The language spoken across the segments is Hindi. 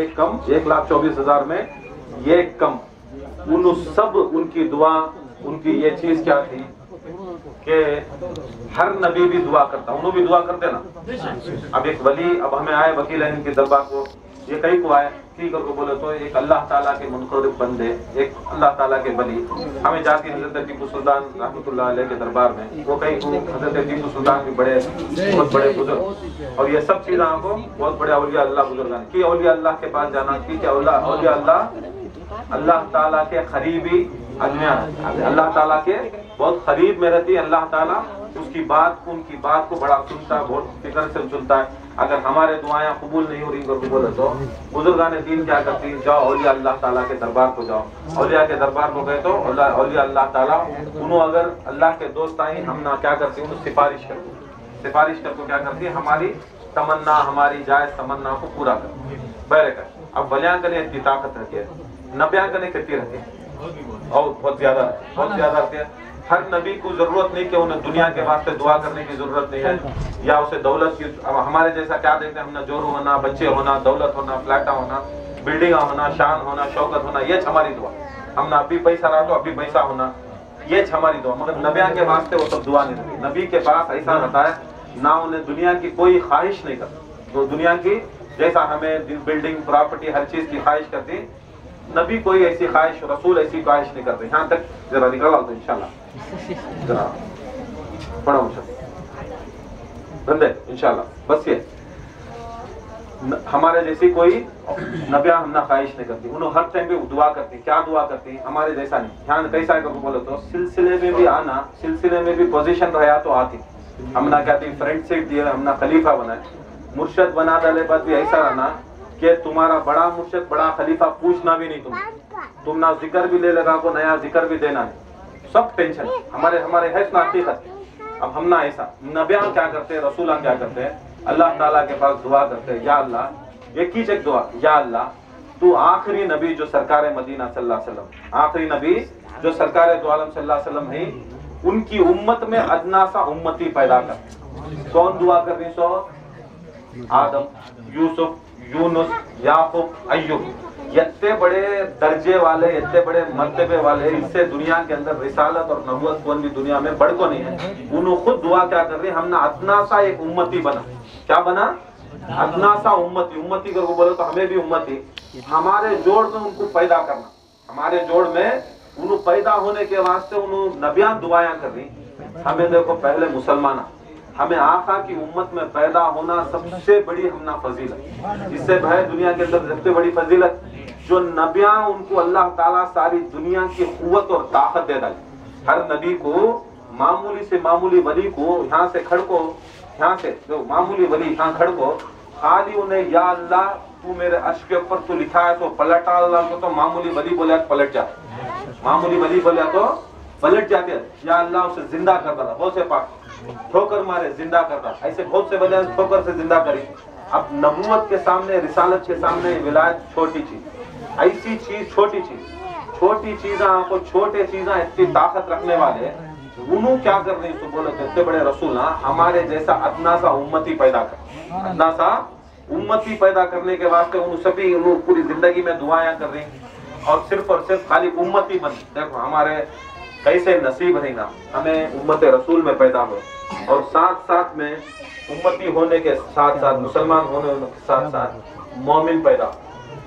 एक कम 1,24,000 में ये कम उन सब उनकी दुआ उनकी ये चीज क्या थी कि हर नबी भी दुआ करता, उन्होंने भी दुआ करते ना। अब एक वली, अब हमें आए वकील है इनके दरबार को, ये कहीं को आए ठीक करके बोले तो एक अल्लाह ताला के मुनकरिब बंदे, एक अल्लाह ताला के वली हमें जाती है हजरत टीपू सुल्तान रहमतुल्लाह अलैह के दरबार में। वो कहीं को हजरत टीपू सुल्तान भी बड़े बहुत बड़े बुजुर्ग, और ये सब चीजें आपको बहुत बड़े औलिया अल्लाह बुजुर्ग की औलिया अल्लाह के पास जाना की क्या औलिया अल्लाह ताला के करीबी अजमिया, अल्लाह ताला के बहुत करीब में रहती है। अल्लाह ताला उसकी बात उनकी बात को बड़ा सुनता है, बहुत फिक्र से सुनता है। अगर हमारे दुआएं कबूल नहीं हो रही बोले तो बुजुर्गान दीन क्या करती है, जाओ औलिया अल्लाह ताला के दरबार को जाओ। औलिया के दरबार को गए तो औलिया अल्लाह ताला उन्होंने अगर अल्लाह के दोस्त आई हम ना क्या करती हूँ सिफारिश करके क्या करती है हमारी तमन्ना, हमारी जायज तमन्ना को पूरा कर बैरे कर। अब वलियां करने इतनी ताकत रहती है, नबियां करने कितनी रहती है और बहुत ज्यादा रहती है। हर नबी को जरूरत नहीं कि उन्हें दुनिया के वास्ते दुआ करने की जरूरत नहीं है या उसे दौलत की। अब हमारे जैसा क्या देखते हैं हमने जोरू होना, बच्चे होना, दौलत होना, फ्लैटा होना, बिल्डिंग होना, शान होना, शौकत होना, ये हमारी दुआ। हमने अभी पैसा रहा तो अभी पैसा होना, ये हमारी दुआ। मगर नबियां के वास्ते वो सब दुआ नहीं रहती। नबी के पास ऐसा रहता है ना उन्हें दुनिया की कोई ख्वाहिश नहीं करती। तो दुनिया की जैसा हमें बिल्डिंग प्रॉपर्टी हर चीज की ख्वाहिश करती, नबी कोई ऐसी ख्वाहिश, रसूल ऐसी ख्वाहिश नहीं करते। यहाँ तक जरा निकाल तो इंशाल्लाह जरा पढ़ो बंदे इंशाल्लाह। बस ये हमारे जैसी कोई नबिया हमने ख्वाहिश नहीं करती, उन्होंने हर टाइम पे दुआ करती। क्या दुआ करती हमारे जैसा नहीं। ध्यान कैसा है बोले तो सिलसिले में भी आना, सिलसिले में भी पोजीशन रहा तो आती। हमने क्या थी फ्रंट सीट दिए, हमने खलीफा बनाए, मुर्शद बना डाले बाद भी ऐसा रहना कि तुम्हारा बड़ा मुर्शद बड़ा खलीफा पूछना भी नहीं, तुम ना जिक्र भी ले लगा को नया जिक्र भी देना नहीं, सब टेंशन हमारे है ना हकीकत। अब हम ना ऐसा नबिया क्या करते हैं, रसूला क्या करते हैं, अल्लाह ताला के पास दुआ करते हैं, या अल्लाह एक ही एक दुआ, या अल्लाह तू आखिरी नबी जो सरकार मदीना सल्लल्लाहु अलैहि वसल्लम, आखिरी नबी जो सरकार दो आलम सल्लल्लाहु अलैहि वसल्लम है, उनकी उम्मत में अदना सा उम्मती पैदा कर। कौन दुआ कर रही? सो आदम, यूसुफ, यूनुस, याकूब, अय्यूब, इतने बड़े दर्जे वाले, इतने बड़े मर्तबे वाले, इससे दुनिया के अंदर रिसालत और नबूवत कौन भी दुनिया में बढ़ को नहीं है। उन्होंने खुद दुआ क्या कर रहे, हमने अदना सा एक उम्मती बना। क्या बना? अदना सा उम्मती को बोले तो हमें भी उम्मती, हमारे जोड़ में उनको पैदा करना, हमारे जोड़ में उन्होंने पैदा होने के वास्ते उन्होंने नबियां दुआएं कर रही। हमें देखो पहले मुसलमान, हमें आका की उम्मत में पैदा होना सबसे बड़ी हमना फजीलत। इससे भाई दुनिया के अंदर सबसे बड़ी फजीलत जो नबियां उनको अल्लाह ताला सारी दुनिया की कुव्वत और ताकत दे डाली। हर नबी को मामूली से मामूली वली को यहाँ से खड़को, यहाँ से जो मामूली वली यहाँ खड़को, खाली उन्हें या अल्लाह तू मेरे अर्श के ऊपर तू लिखा है तो पलट अल्लाह को, तो मामूली वली बोले पलट जाते, मामूली वली बोले तो पलट जाते। या अल्लाह उसे जिंदा करता था, बहुत से पाक ठोकर मारे जिंदा करता, ऐसे बहुत से वजह ठोकर से जिंदा करी। अब नबूवत के सामने, रिसालत के सामने विलायत छोटी चीज, ऐसी चीज छोटी चीज आपको छोटे चीजें इतनी ताकत रखने वाले उन्होंने क्या कर रही तो बोले तो इतने बड़े रसूल हमारे जैसा अदना सा उम्मती पैदा कर, अदना सा उम्मती पैदा करने के वास्ते उन सभी पूरी जिंदगी में दुआएं कर रही और सिर्फ खाली उम्मती बन। देखो हमारे कैसे नसीब है ना, हमें उम्मत रसूल में पैदा हुए और साथ में उम्मती होने के साथ मुसलमान होने के साथ मोमिन पैदा।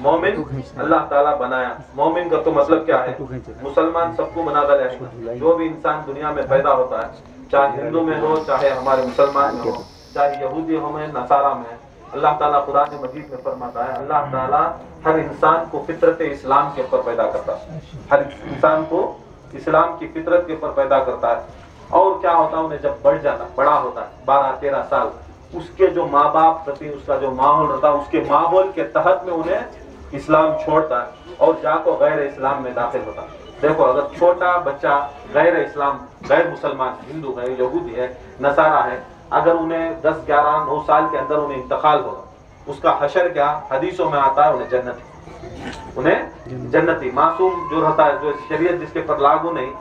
मोमिन अल्लाह ताला बनाया, मोमिन का तो मतलब क्या है, मुसलमान सबको बना डाले। जो भी इंसान दुनिया में पैदा होता है, चाहे हिंदू में हो, चाहे हमारे मुसलमान में हो, चाहे यहूदी हो में, नसारा में, अल्लाह ताला कुरान मजीद में फरमाता है अल्लाह ताला हर इंसान को फितरत इस्लाम के ऊपर पैदा करता है, हर इंसान को इस्लाम की फितरत के ऊपर पैदा करता है। और क्या होता है, उन्हें जब बड़ा होता है 12-13 साल, उसके जो माँ बाप प्रति उसका जो माहौल रहता है, उसके माहौल के तहत में उन्हें इस्लाम छोड़ता है और जाको गैर इस्लाम में दाखिल होता है। देखो अगर छोटा बच्चा गैर इस्लाम, गैर मुसलमान, हिंदू है, यहूदी है, नसारा है, अगर उन्हें 10, 11, 9 साल के अंदर उन्हें इंतकाल होगा, उसका हशर क्या हदीसों में आता है, उन्हें जन्नती मासूम जो रहता है, जो शरीयत जिसके पर लागू नहीं,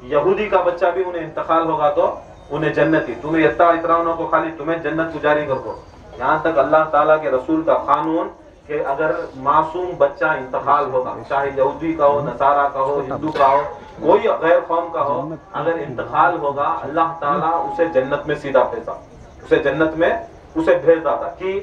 यहूदी का बच्चा भी उन्हें इंतकाल होगा तो उन्हें जन्नती। तुम्हें इतना को खाली तुम्हें जन्नत गुजारी करो। यहाँ तक अल्लाह ताला के रसूल का कानून कि अगर मासूम बच्चा इंतकाल होगा, चाहे यहूदी का हो, नसारा का हो, हिंदू का हो, कोई गैर कौम का हो, अगर इंतकाल होगा अल्लाह ताला उसे जन्नत में सीधा भेजा, उसे जन्नत में उसे भेज देता कि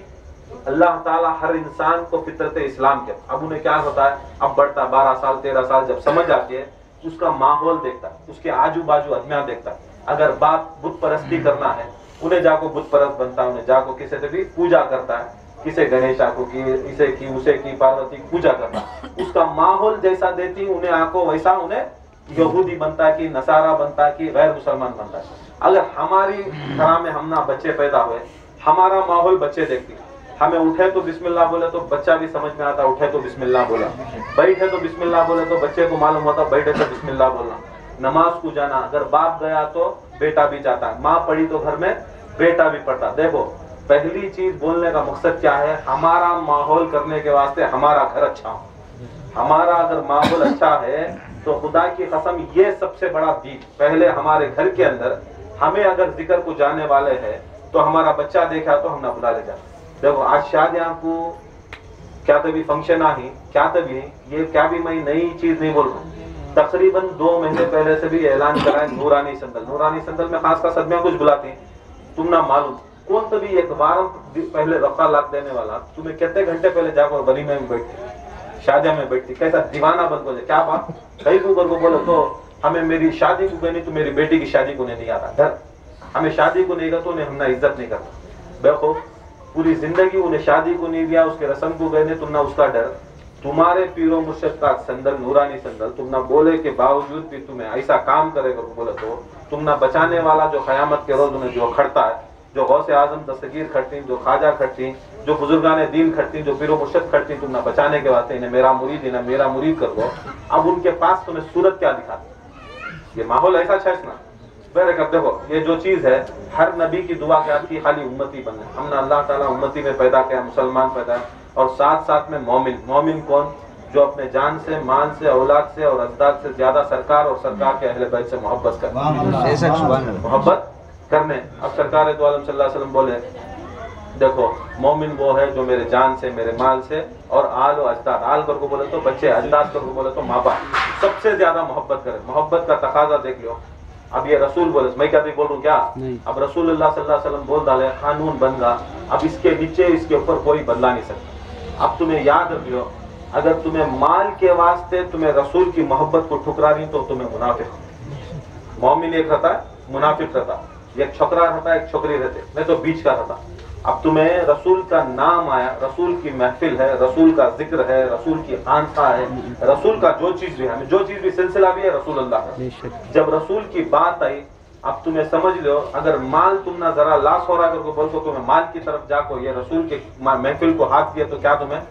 अल्लाह ताला हर इंसान को फितरत इस्लाम के। अब उन्हें क्या होता है, अब बढ़ता 12 साल 13 साल जब समझ आती है, उसका माहौल देखता है, उसके आजू बाजू आदमियां देखता है। अगर बाप बुत परस्ती करना है, उन्हें जाको बुत परस्त बनता है, उन्हें जाको किसी से भी पूजा करता है, किसे गणेशा को की, इसे की, उसे की, पार्वती की पूजा करता है। उसका माहौल जैसा देती उन्हें आंखों वैसा उन्हें यहूदी बनता है कि नसारा बनता है कि गैर मुसलमान बनता है। अगर हमारी घरा में हम ना बच्चे पैदा हुए, हमारा माहौल बच्चे देखती, हमें उठे तो बिस्मिल्लाह बोले तो बच्चा भी समझ में आता, उठे तो बिस्मिल्लाह बोला, बैठे तो बिस्मिल्लाह बोले तो बच्चे को मालूम होता बैठे तो बिस्मिल्लाह बोलना। नमाज को जाना, अगर बाप गया तो बेटा भी जाता है, माँ पढ़ी तो घर में बेटा भी पढ़ता। देखो पहली चीज बोलने का मकसद क्या है, हमारा माहौल करने के वास्ते हमारा घर अच्छा हो। हमारा अगर माहौल अच्छा है तो खुदा की कसम ये सबसे बड़ा दीन। पहले हमारे घर के अंदर हमें अगर जिक्र को जाने वाले हैं तो हमारा बच्चा देखा तो हम ना बुला ले जाते। देखो आज शादियां को क्या तभी फंक्शन आई, क्या तभी ये क्या भी मैं नई चीज नहीं बोल रहा हूँ, तकरीबन 2 महीने पहले से भी ऐलान करा है नूरानी संदल। नूरानी संदल में खास खास आदमियों कुछ बुलाते हैं, तुम ना मालूम कौन तभी एक बार पहले रखा लाख देने वाला तुम्हें कितने घंटे पहले जाकर वलीमे में बैठती, शादियां में बैठती, कैसा दीवाना बन बोले क्या बात कहीं को बोलो तो हमें मेरी शादी को कहनी तो मेरी बेटी की शादी को नहीं आता डर, हमें शादी को नहीं गया तो उन्हें हमने इज्जत नहीं करता। देखो पूरी जिंदगी उन्हें शादी को नहीं दिया, उसके रस्म को गए तुम ना उसका डर। तुम्हारे पीरो मुर्शिद का संदल नूरानी संदल तुम ना बोले के बावजूद भी तुम्हें ऐसा काम करेगा बोले तो तुम ना बचाने वाला जो कयामत के रोज उन्हें जो खड़ता है, जो गौसे आजम दस्तगीर खड़ती, जो ख्वाजा खड़ती, जो बुजुर्गाने दीन खड़ती, जो पीरो मुर्शिद खड़ती, तुम ना बचाने के वास्ते इन्हें मेरा मुरीद इन्हें मेरा मुरीद कर दो। अब उनके पास तुम्हें सूरत क्या दिखाती, ये माहौल ऐसा है ना। देखो ये जो चीज है हर नबी की दुआ क्या थी, खाली उम्मती बनना। हमने अल्लाह ताला उम्मती में पैदा किया, मुसलमान पैदा, और साथ साथ में मोमिन। मोमिन कौन, जो अपने जान से, माल से, औलाद से और अजदाद से ज्यादा सरकार और सरकार के अहले बैत से मोहब्बत करने, मोहब्बत करने। अब सरकार दो आलम सल्लल्लाहु अलैहि वसल्लम बोले देखो मोमिन वो है जो मेरे जान से, मेरे माल से और आल और अजदाद, आल करको बोले तो बच्चे, अजदाद करको बोले तो माँ बाप, सबसे ज्यादा मोहब्बत करे। मोहब्बत का तकाजा देख लो। अब ये रसूल बोले, मैं क्या बोल रहा हूँ क्या, अब रसूलुल्लाह सल्लल्लाहु अलैहि वसल्लम बोल डाले, कानून बन गया, अब इसके नीचे इसके ऊपर कोई बदला नहीं सकता। अब तुम्हें याद रखियो, अगर तुम्हें माल के वास्ते तुम्हें रसूल की मोहब्बत को ठुकरा रही तो तुम्हें मुनाफिक, मोमिन एक रहता है, मुनाफिक रहता, एक छोकरा रहता है, एक छोकरी रहते, नहीं तो बीच का रहता। अब तुम्हें रसूल का नाम आया, रसूल की महफिल है, रसूल का जिक्र है, रसूल की खानसा है, रसूल का जो चीज भी है, जो चीज भी सिलसिला भी है रसूल अल्लाह का। जब रसूल की बात आई, अब तुम्हें समझ लो, अगर माल तुम ना जरा लाश हो रहा है बोल तो तुम्हें माल की तरफ जाको ये रसूल के महफिल को हाथ दिया तो क्या तुम्हें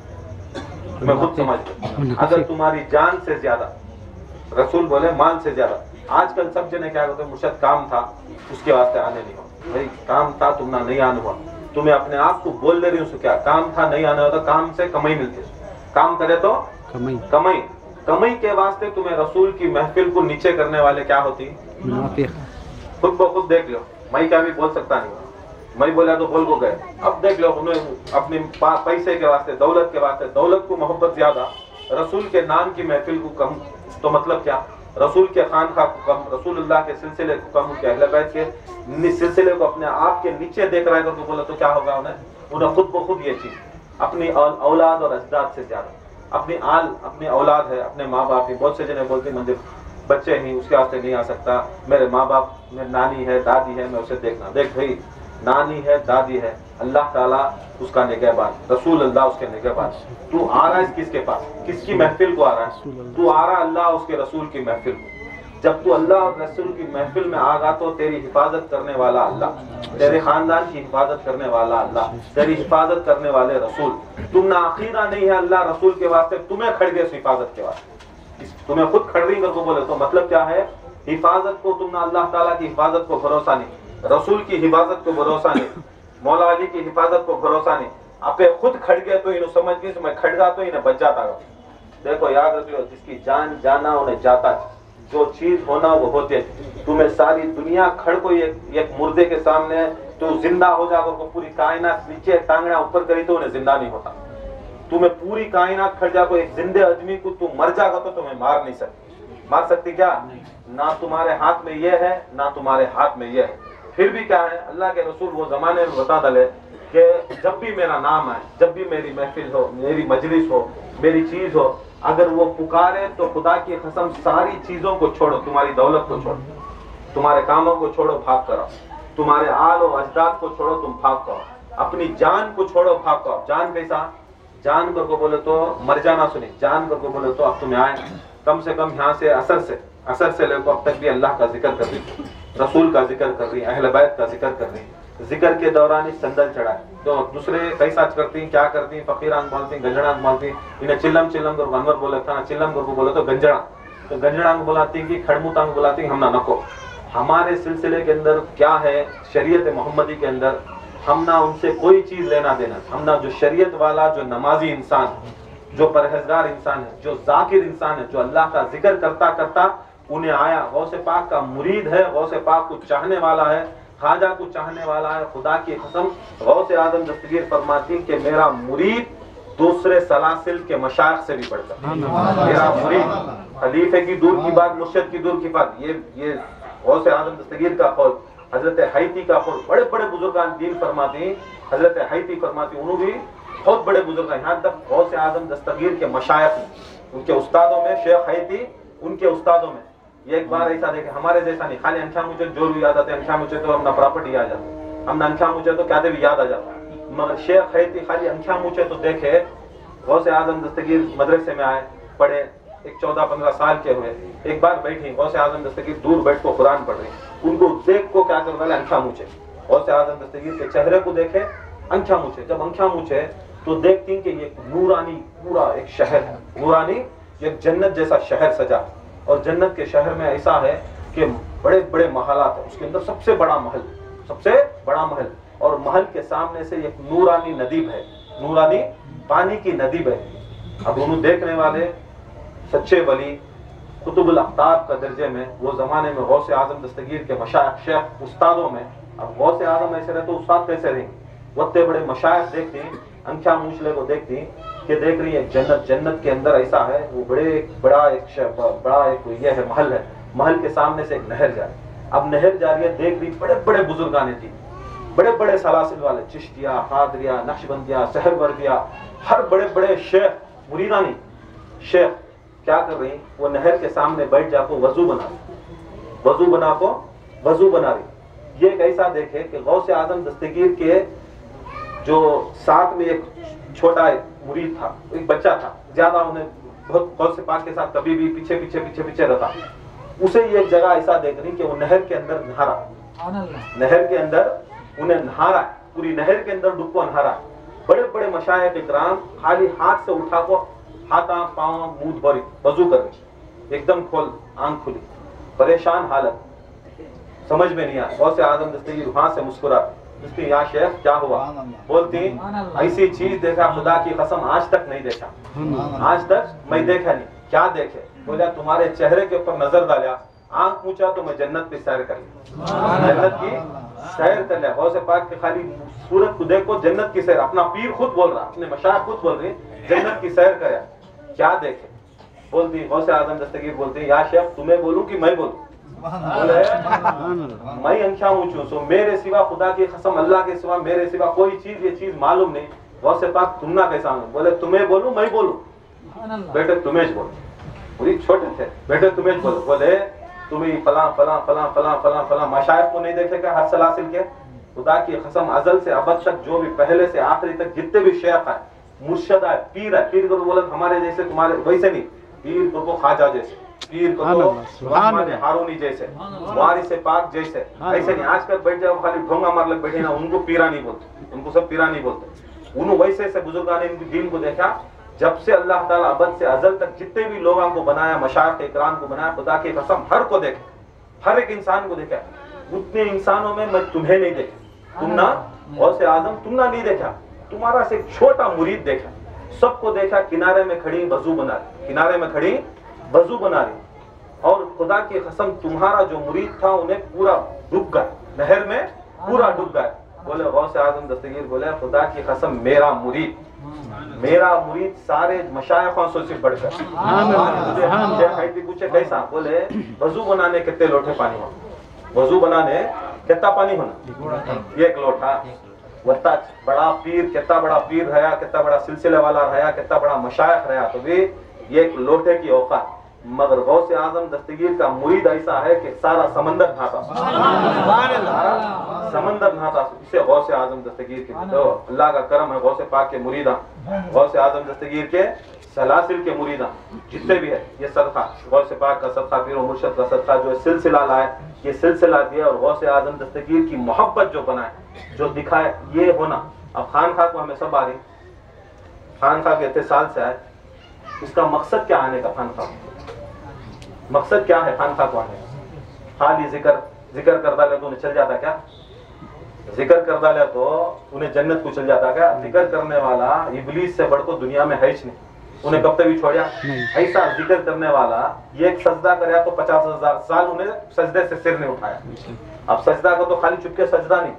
खुद समझ लो। अगर तुम्हारी जान से ज्यादा, रसूल बोले माल से ज्यादा, आजकल सब जने क्या करते, मुर्शद काम था उसके वास्ते आने नहीं हो, भाई काम था तुम ना नहीं आने हुआ, तुम्हें अपने आप को बोल दे रही हूँ क्या, काम था नहीं आने होता, काम से कमाई मिलती है, काम करे तो कमाई, कमाई के वास्ते तुम्हें रसूल की महफिल को नीचे करने वाले क्या होती, खुद ब खुद देख लो। मैं क्या भी बोल सकता नहीं, मैं बोला तो बोल को गए। अब देख लो उन्हें अपने पैसे के वास्ते, दौलत के वास्ते, दौलत को मोहब्बत ज्यादा, रसूल के नाम की महफिल को कम, तो मतलब क्या, रसूल के खानका को कम, रसूलुल्लाह के सिलसिले को कम, उनके अहले बैत के सिलसिले को अपने आप के नीचे देख रहा है तो बोला तो क्या होगा, उन्हें खुद ब खुद ये चीज अपनी औलाद और अजदाद से ज्यादा, अपनी औलाद है, अपने माँ बाप ही, बहुत से जने बोलते मंदिर बच्चे ही उसके वास्ते नहीं आ सकता, मेरे माँ बाप में नानी है, दादी है, मैं उसे देखना। देख भाई, नानी है, दादी है, अल्लाह ताला उसका निगहबान, रसूल अल्लाह उसके निगहबान। तू आ रहा है किसके पास, किसकी महफिल को आ रहा है, तू आ रहा अल्लाह उसके रसूल की महफिल को। जब तू अल्लाह और रसूल की महफिल में आगा तो तेरी हिफाजत करने वाला अल्लाह, तेरे खानदान की हिफाजत करने वाला अल्लाह, तेरी हिफाजत करने वाले रसूल। तुम ना अकीदा नहीं है अल्लाह रसूल के वास्ते, तुम्हें खड़ गए हिफाजत के वास्ते, तुम्हें खुद खड़ रही करके बोले तो मतलब क्या है, हिफाजत को तुम ना अल्लाह ताला की हिफाजत को भरोसा नहीं, रसूल की हिफाजत को भरोसा नहीं, मौला अली की हिफाजत को भरोसा नहीं, आपे खुद खड़ गए तो इन्हें समझ गई मैं खड़ गया तो इन्हें बच जाता। देखो याद रखियो, जिसकी जान जाना उन्हें जाता, जो चीज होना वो होते। तुम्हें सारी दुनिया खड़ को एक मुर्दे के सामने तो जिंदा हो जाओ, पूरी कायनात नीचे टांगना ऊपर करी तो उन्हें जिंदा नहीं होता। तुम्हें पूरी कायनात खड़ जा को एक जिंदे आदमी को तू मर जाएगा तो तुम्हें मार नहीं सकती। मार सकती क्या? ना तुम्हारे हाथ में ये है ना तुम्हारे हाथ में ये है। फिर भी क्या है, अल्लाह के रसूल वो जमाने में बता डाले कि जब भी मेरा नाम आए, जब भी मेरी महफिल हो, मेरी मजलिस हो, मेरी चीज हो, अगर वो पुकारे तो खुदा की कसम सारी चीजों को छोड़ो, तुम्हारी दौलत को छोड़ो, तुम्हारे कामों को छोड़ो, भाग करो, तुम्हारे आल और अजदाद को छोड़ो, तुम भाग करो, अपनी जान को छोड़ो, भाग करो। जान कैसा? जानवर को बोले तो मर जाना सुनी, जानवर को बोले तो अब तुम्हें आए कम से कम यहाँ से असर से लेकर अब तक भी अल्लाह का जिक्र कर रही, रसूल का जिक्र कर रही, अहले बैत का जिक्र कर रही। जिक्र के दौरान ही संदल चढ़ाए तो दूसरे कैसा करती, क्या करती, फकीरान बोलती, गंजड़ा बोलती, इन्हें चिल्लम को अनवर बोले था ना, चिल्लम को बोले तो गंजड़ा, तो गंजड़ा को बुलाती कि खड़मुता को बुलाती हम ना नको। हमारे सिलसिले के अंदर क्या है, शरीयत मोहम्मदी के अंदर हम ना उनसे कोई चीज लेना देना, हम ना जो शरीयत वाला, जो नमाजी इंसान है, जो परहेजगार इंसान है, जो जाकिर इंसान है, जो अल्लाह का जिक्र करता करता उन्हें आया, गौसे पाक का मुरीद है, गौसे पाक को चाहने वाला है, खाजा को चाहने वाला है, खुदा की कसम गौसे आजम दस्तगीर फरमाती कि मेरा मुरीद दूसरे सलासिल के मशाइख से भी बढ़कर, मेरा मुरीद खलीफे की दूर की बात, मुर्शिद की दूर की बात, ये गौसे आजम दस्तगीर का कौल, हजरत हैती का कौल, बड़े बड़े बुजुर्गान दीन फरमाती, हजरत हैती फरमाती, उन्होंने भी बहुत बड़े बुजुर्ग हैं, यहाँ तक गौसे आजम दस्तगीर के मशाइख, उनके उस्तादों में शेख हैती, उनके उस्तादों में ये एक बार ऐसा देखे, हमारे जैसा नहीं, खाली अंखा मुझे जोर याद आते, अंखा मुझे तो अपना प्रॉपर्टी आ जाती, हम अंखा मुझे तो क्या दे भी याद आ जाता, मगर शेख हैती खाली अंखा मुझे तो देखे, गौसे आजम दस्तगीर मदरसे में आए, पढ़े, एक 14-15 साल के हुए, एक बार बैठी गौसे आजम दस्तगीर दूर बैठ को कुरान पढ़ रही, उनको देख को क्या कर डाले, अंखा मुझे, गौसे आजम दस्तगीर के चेहरे को देखे, अंखा मुझे, जब अंखा मुझे तो देखती कि ये नूरानी पूरा एक शहर है, नूरानी एक जन्नत जैसा शहर सजा, और जन्नत के शहर में ऐसा है कि बड़े बड़े महलात है, उसके अंदर सबसे बड़ा महल, और महल के सामने से एक नूरानी नदी है, नूरानी पानी की नदी बहती। अब उन्हें देखने वाले सच्चे वली कुतुबुल अख्ताब का दर्जे में वो जमाने में गौसे आजम दस्तगीर के मशाइख शेख उस्तादों में, अब गौसे आजम ऐसे रहे तो उस्ताद कैसे रहेंगे, वत्ते बड़े मशाइख देखते, अंखा मूछले को देखती कि देख रही है जन्नत के अंदर ऐसा है, वो बड़ा एक ये है, महल के सामने से एक नहर जा रही, अब नहर जा रही है, देख रही बड़े बड़े बुजुर्गाने थी, बड़े बड़े सलासिल वाले, चिश्तिया, कादरिया, नक्शबंदिया, सहरवर्दिया, हर बड़े बड़े शेख मुरीदानी शेख क्या कर रही, वो नहर के सामने बैठ जाको वजू बना रही। ये कैसा देखे कि गौसे आजम दस्तगीर के जो साथ में एक छोटा मुरीद था, एक बच्चा था, ज्यादा उन्हें बहुत गौसे पाक के साथ कभी भी पीछे रहता, उसे ये जगह ऐसा देख रही कि वो नहर के अंदर उन्हें नहा रहा है, पूरी नहर के अंदर डुबको नहा रहा है। बड़े बड़े मशाइख इकराम खाली हाथ से उठा को हाथ पाँव मुंह भरी वजू कर रही, एकदम खोल आंख खुली, परेशान हालत, समझ में नहीं आया। गौसे आजम दस्तगीर वहां से मुस्कुरा, उसकी या शेख क्या हुआ, बोलती ऐसी चीज देखा खुदा की कसम आज तक नहीं देखा, आज तक मैं देखा नहीं। क्या देखे, बोला तुम्हारे चेहरे के ऊपर नजर डाला, आंख पूछा तो मैं जन्नत की सैर कर लिया। गौसे पाक के खाली सूरत को देखो, जन्नत की सैर, अपना पीर खुद बोल रहा, अपने मशाइख खुद बोल रही जन्नत की सैर करे। क्या देखे, बोलती गौसे आजम दस्तगीर बोलती या शेख तुम्हें बोलूं कि मैं बोलूं, मैं अंखा ऊंचू सो मेरे सिवा खुदा की कसम अल्लाह के सिवा मेरे सिवा कोई चीज ये चीज मालूम नहीं। गौसे पाक तुम ना कैसा, बोले तुम्हें बोलूं मैं बोलूं, बेटे तुम्हें बोल, पूरी छोटे थे, बेटे तुम्हें बोल, बोले तुम्हें फला मशाइख को नहीं देखेगा हर सलासिल के, खुदा की कसम अजल से अबद तक जो भी पहले से आखिरी तक जितने भी शेख है, मुर्शद है, पीर है, पीर को बोले हमारे जैसे तुम्हारे वैसे नहीं, पीर को खाजा जैसे, पीर को तो हारूनी जैसे, वारिस पाक जैसे, ऐसे नहीं। आजकल बैठ जाओ खाली ढोंगा मार लग बैठे ना, उनको पीरा नहीं बोलते, उनको सब पीरा नहीं बोलते। उन्होंने वैसे से बुजुर्गान ने इनकी दीन को देखा, जब से अल्लाह ताला अबद से अजल तक जितने भी लोगों को बनाया, मशाइख इकराम को बनाया, खुदा की कसम हर को देखे, हर एक इंसान को देखा, उतने इंसानों में मैं तुम्हें नहीं देखा, तुम ना गौसे आजम तुम ना नहीं देखा, तुम्हारा से एक छोटा मुरीद देखा, सबको देखा किनारे में खड़ी वजू बना रही, किनारे में खड़ी वजू बना रही, और खुदा की कसम तुम्हारा जो मुरीद था उन्हें पूरा डूब गया, नहर में पूरा डूब गया। बोले गौसे आजम दस्तगीर बोले खुदा की कसम मेरा मुरीद मेरा मुरीद सारे मशाइखों से बढ़कर। मुझे पूछे कैसा, बोले वजू बनाने कितने लोटे पानी होना, वजू बनाने कितना पानी होना, 1 लोटा। वत्ता बड़ा पीर, कितना बड़ा पीर रहा, कितना बड़ा सिलसिले वाला रहा, कितना बड़ा मशाइख रहा, तो भी 1 लोटे की औकात। मगर गौसे आजम दस्तगीर का मुरीद ऐसा है कि सारा समंदर नहाता, समंदर नहाता, इसे गौसे आजम दस्तगीर के। तो अल्लाह का करम है, गौसे पाक के मुरीदा, गौसे आजम दस्तगीर के सलासिल के मुरीदा जितने भी है, ये सदका गौसे पाक का सदका, पीर और मुर्शिद का सदका जो सिलसिला लाए, ये सिलसिला दिया और गौसे आजम दस्तगीर की मोहब्बत जो बनाए, जो दिखाए, ये होना। अब खानखा को हमें सब आ रही, खानखा के इतने साल से आए, इसका मकसद क्या आने का, खानखा मकसद क्या है खानखा को आने का? खाली जिक्र कर डाले तो उन्हें चल जाता क्या? जिक्र कर डाले तो उन्हें जन्नत को चल जाता क्या? जिक्र करने वाला इब्लीस से बढ़कर दुनिया में है ही नहीं, उन्हें कब तक भी छोड़ा। ऐसा जिक्र करने वाला ये एक सजदा करे तो 50,000 साल उन्हें सजदे से सिर नहीं उठाया। अब सजदा को तो खाली चुपके सजदा नहीं,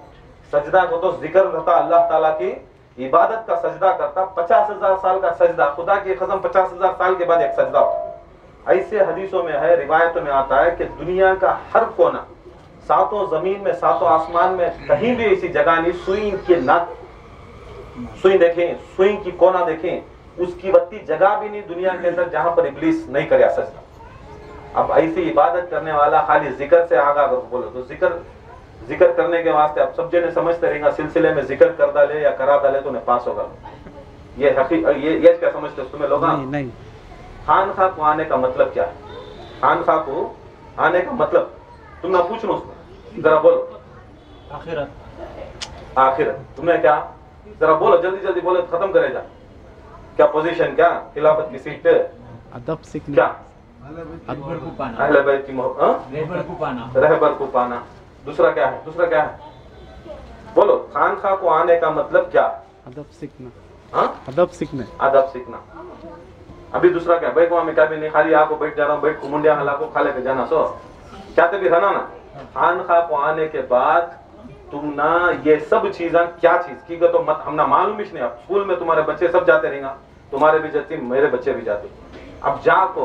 सजदा को तो जिक्र रहता, अल्लाह ताला की इबादत का सजदा करता। 50,000 साल का सजदा, खुदा की कसम 50,000 साल के बाद एक सजदा होता। ऐसे हदीसों में है, रिवायतों में आता है कि दुनिया का हर कोना, 7 जमीन में 7 आसमान में कहीं भी ऐसी जगह नहीं, सुई के नाक, सुई देखें, सुई की कोना देखें, उसकी बत्ती जगह भी नहीं दुनिया के अंदर जहां पर इब्लीस नहीं करे सजदा। अब ऐसी इबादत करने वाला खाली जिक्र से आगा अगर बोलो तो जिक्र करने के वास्ते अब सब जने समझते रहेगा, सिलसिले में जिक्र कर डाले या करा डाले तो उन्हें पास होगा। ये क्या समझते हो तुम्हें लोग? नहीं। खानखा को आने का मतलब क्या है? खानखा को आने का मतलब तुम ना पूछ लो उसमें, जरा बोलो। आखिरत तुम्हें क्या, जरा बोलो, जल्दी बोलो, खत्म करेगा। क्या पोजीशन, क्या खिलाफत की सीट, अदब सीखना, क्या अहले बैत की मोहब्बत, रहबर को पाना। दूसरा क्या है? बोलो, खानखा को आने का मतलब क्या? अदब सीखना। अदब सीखना। अभी दूसरा क्या? बैठ में क्या भी नहीं, खाली आपको बैठ जा रहा हूँ, बैठ को मुंडिया हला को खा लेके जाना, सो क्या भी रहना ना। खानखा को आने के बाद तुम ना ये सब चीजें क्या चीज की तो मत हमना मालूम ही नहीं। अब स्कूल में तुम्हारे बच्चे सब जाते रहेंगे, तुम्हारे भी जाते, मेरे बच्चे भी जाते। अब जाको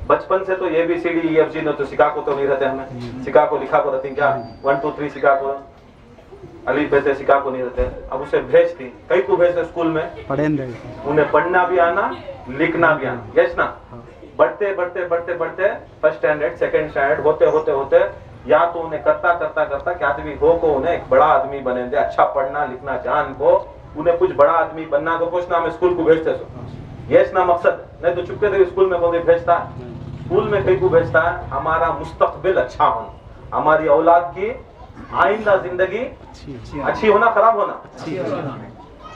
बचपन से तो ABCD EFG ने तो सिखा को तो नहीं रहते, हमें सिखा को लिखा को रहती क्या, 1 2 3 सिखा को, अली बेटे सिखा को नहीं रहते। अब उसे भेजती, कई को भेजते स्कूल में, उन्हें पढ़ना भी आना, लिखना भी आना, यस ना। बढ़ते फर्स्ट स्टैंडर्ड, सेकंड स्टैंडर्ड होते या तो उन्हें करता क्या आदमी हो को उन्हें एक बड़ा आदमी बने दे, अच्छा पढ़ना लिखना जान को, उन्हें कुछ बड़ा आदमी बनना को कुछ ना, हमें स्कूल को भेजते सो, यस ना मकसद। नहीं तो चुपके से स्कूल में कोई भेजता, स्कूल में कई को भेजता है हमारा मुस्तकबिल अच्छा होना, हमारी औलाद की आइंदा जिंदगी अच्छी होना, खराब होना,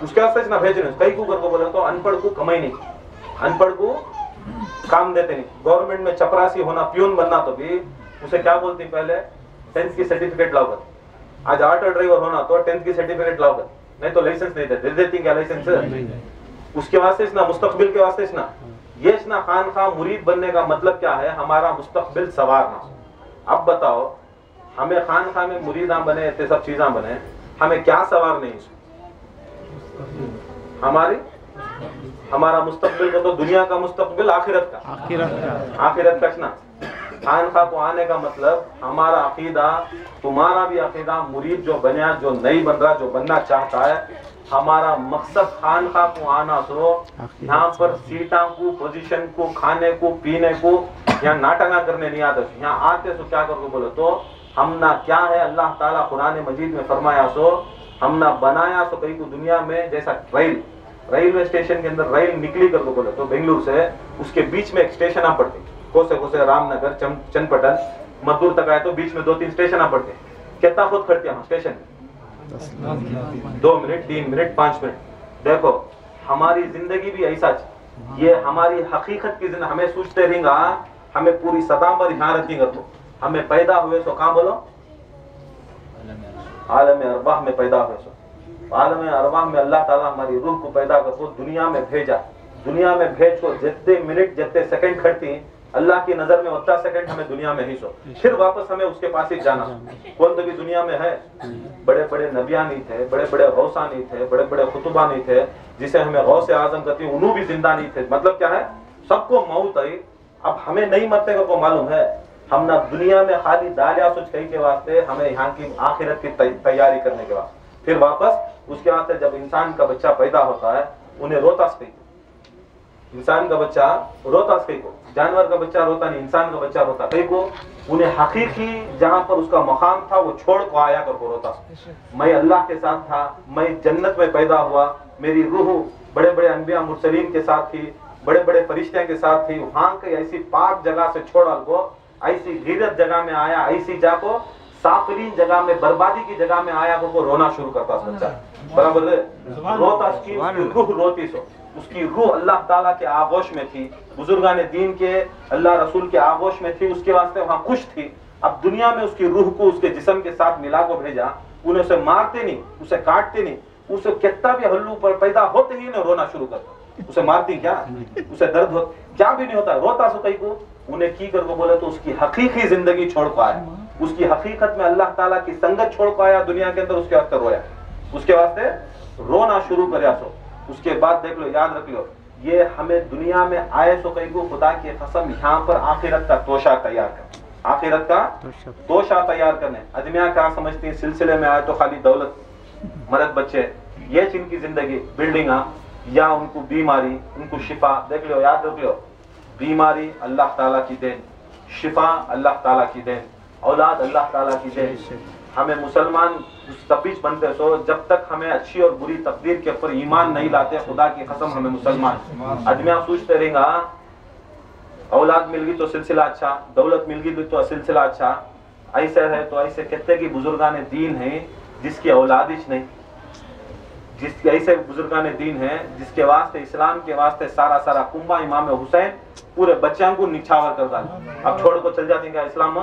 उसके वास्ते ना भेजने। कई को कर को बोले तो अनपढ़ को कमाई नहीं, अनपढ़ को काम देते नहीं। गवर्नमेंट में चपरासी होना, प्यून बनना तो भी उसे क्या बोलती, पहले 10th की सर्टिफिकेट लाओ। आज ऑटो ड्राइवर होना तो 10th की सर्टिफिकेट लाओ, नहीं तो लाइसेंस नहीं दे देती क्या लाइसेंस? उसके वास्ते ना, मुस्तकबिल के वास्ते ना। ये ना खानखा मुरीद बनने का मतलब क्या है? हमारा मुस्तकबिल सवारना। अब बताओ, हमें खानखा में मुरीदा बने, इतने सब चीजें बने, हमें क्या सवार नहीं? हमारा मुस्तकबिल को तो दुनिया का मुस्तकबिल आखिरत का ना। खानखा को आने का मतलब हमारा अकीदा, तुम्हारा भी अकीदा, मुरीद जो बना, जो नहीं बन रहा, जो बनना चाहता है, हमारा मकसद खानखा को आना। तो यहाँ पर सीटा को, पोजीशन को, खाने को, पीने को, यहाँ नाटक करने नहीं आते। यहाँ आते तो क्या करो बोलो तो हमना क्या है, अल्लाह ताला कुरान मजीद में फरमाया सो हमना बनाया सो कहीं को दुनिया में जैसा रेलवे स्टेशन के अंदर रेल निकली कर दो बोले तो बेंगलुरु से, उसके बीच में एक स्टेशन आ पड़ती, कोसे रामनगर, चनपटन, मजदूर तक आए तो बीच में 2-3 स्टेशन आ पड़ते। कितना खुद खड़ते हैं स्टेशन? 2 minute, 3 minute, 5 minute. देखो हमारी जिंदगी भी ऐसा, ये हमारी हकीकत की जिंदगी। हमें सोचते रहेगा, हमें पूरी सदा पर यहाँ रखेंगे तो हमें पैदा हुए सो कहाँ बोलो, आलम अरवाह में पैदा हुए सो। आलम अरवाह में अल्लाह ताला हमारी रूह को पैदा कर दुनिया में भेजा। दुनिया में भेज को जितने मिनट जितने सेकंड खड़ती अल्लाह की नजर में 80 सेकंड हमें दुनिया में ही सो, फिर वापस हमें उसके पास ही जाना। कौन तो भी दुनिया में है, बड़े बड़े नबिया नहीं थे, बड़े बड़े गौसा नहीं थे, बड़े बड़े खुतबा नहीं थे, जिसे हमें गौसे आजम कहते हैं, उन्हों भी जिंदा नहीं थे। मतलब क्या है, सबको मौत आई। अब हमें नहीं मरने को मालूम है, हम ना दुनिया में खाली दालिया सुच कही के वास्ते, हमें यहाँ की आखिरत की तैयारी करने के वास्ते, फिर वापस उसके वास्ते जब इंसान का बच्चा पैदा होता है उन्हें रोता सही, इंसान का बच्चा रोता सही को, जानवर का बच्चा रोता नहीं, इंसान का बच्चा रोता कहीं को, उन्हें हकीकी जहां पर उसका मकाम था वो छोड़ को आया कर को रोता। मैं अल्लाह के साथ था, मैं जन्नत में पैदा हुआ, मेरी रूह बड़े बड़े अनबिया मुरसलीन के साथ थी, बड़े बड़े फरिश्ते के साथ थी, वहां के ऐसी पाक जगह से छोड़ा को ऐसी गीरत जगह में आया, ऐसी जाको साफरीन जगह में, बर्बादी की जगह में आया को रोना शुरू करता बच्चा। बराबर है, रोता उसकी रूह रोती सो, उसकी रूह अल्लाह ताला के आगोश में थी, बुजुर्गाने दीन के अल्लाह रसूल के आगोश में थी, उसके वास्ते वहां खुश थी। अब दुनिया में उसकी रूह को उसके जिस्म के साथ मिला को भेजा, उन्हें उसे मारते नहीं, उसे काटते नहीं, उसे कितना भी हल्लू पर पैदा होते ही ना रोना शुरू करता। उसे मारती क्या, उसे दर्द हो क्या भी नहीं होता, रोता सो कहीं को। उन्हें की कर को बोले तो उसकी हकीकी जिंदगी छोड़ को आया, उसकी हकीकत में अल्लाह ताला की संगत छोड़ को आया दुनिया के अंदर, उसके वास्ते रोया, उसके वास्ते रोना शुरू करया सो। उसके बाद देख लो, याद रख लो, ये हमें दुनिया में आए सो कहीं को खुदा की कसम यहाँ पर आखिरत का तोशा तैयार कर, आखिरत का तोशा तैयार करने। अदमिया क्या समझती है, सिलसिले में आए तो खाली दौलत, मर्द बच्चे, ये जिनकी जिंदगी, बिल्डिंगा या उनको बीमारी, उनको शिफा। देख लो, याद रख लो, बीमारी अल्लाह ताला की देन, शिफा अल्लाह ताला की देन, औलाद अल्लाह ताला की देन। हमें मुसलमान तब बीच बनते सो जब तक हमें अच्छी और बुरी तकदीर के ऊपर ईमान नहीं लाते, खुदा की कसम हमें मुसलमान। आदमिया सोचते रहेगा औलाद मिल गई तो सिलसिला अच्छा, दौलत मिल गई तो सिलसिला अच्छा, ऐसे है तो ऐसे कहते कि बुजुर्गाने दीन है जिसकी औलादिश नहीं, जिसके ऐसे बुजुर्गाने दीन है जिसके वास्ते इस्लाम के वास्ते सारा सारा कुंबा इमाम हुसैन पूरे बच्चों को निछावर कर डाला। अब छोड़ को चल जाती क्या इस्लाम,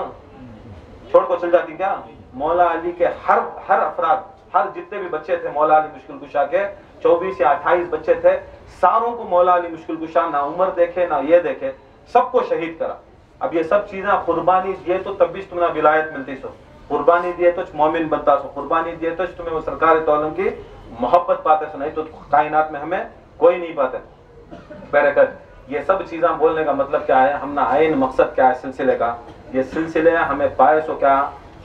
छोड़ को चल जाती क्या। मौला अली के हर अफराद, हर जितने भी बच्चे थे मौला अली मुश्किल कुशा के, 24 या 28 बच्चे थे, सारों को मौला अली मुश्किल कुशा ना उम्र देखे ना ये देखे, सबको शहीद करा। अब ये सब चीजें कुर्बानी दिए तो तब भी तुम्हें विलायत मिलती सो, कुर्बानी दिए तो मोमिन बनता सो, कुर्बानी दिए तो तुम्हें वो सरकार तौलम की मोहब्बत पाते सो, नहीं तो कायनात में हमें कोई नहीं पाते। बरकत ये सब चीजें बोलने का मतलब क्या है, हम ना आइन मकसद क्या है सिलसिले का, ये सिलसिले हमें पाए सो क्या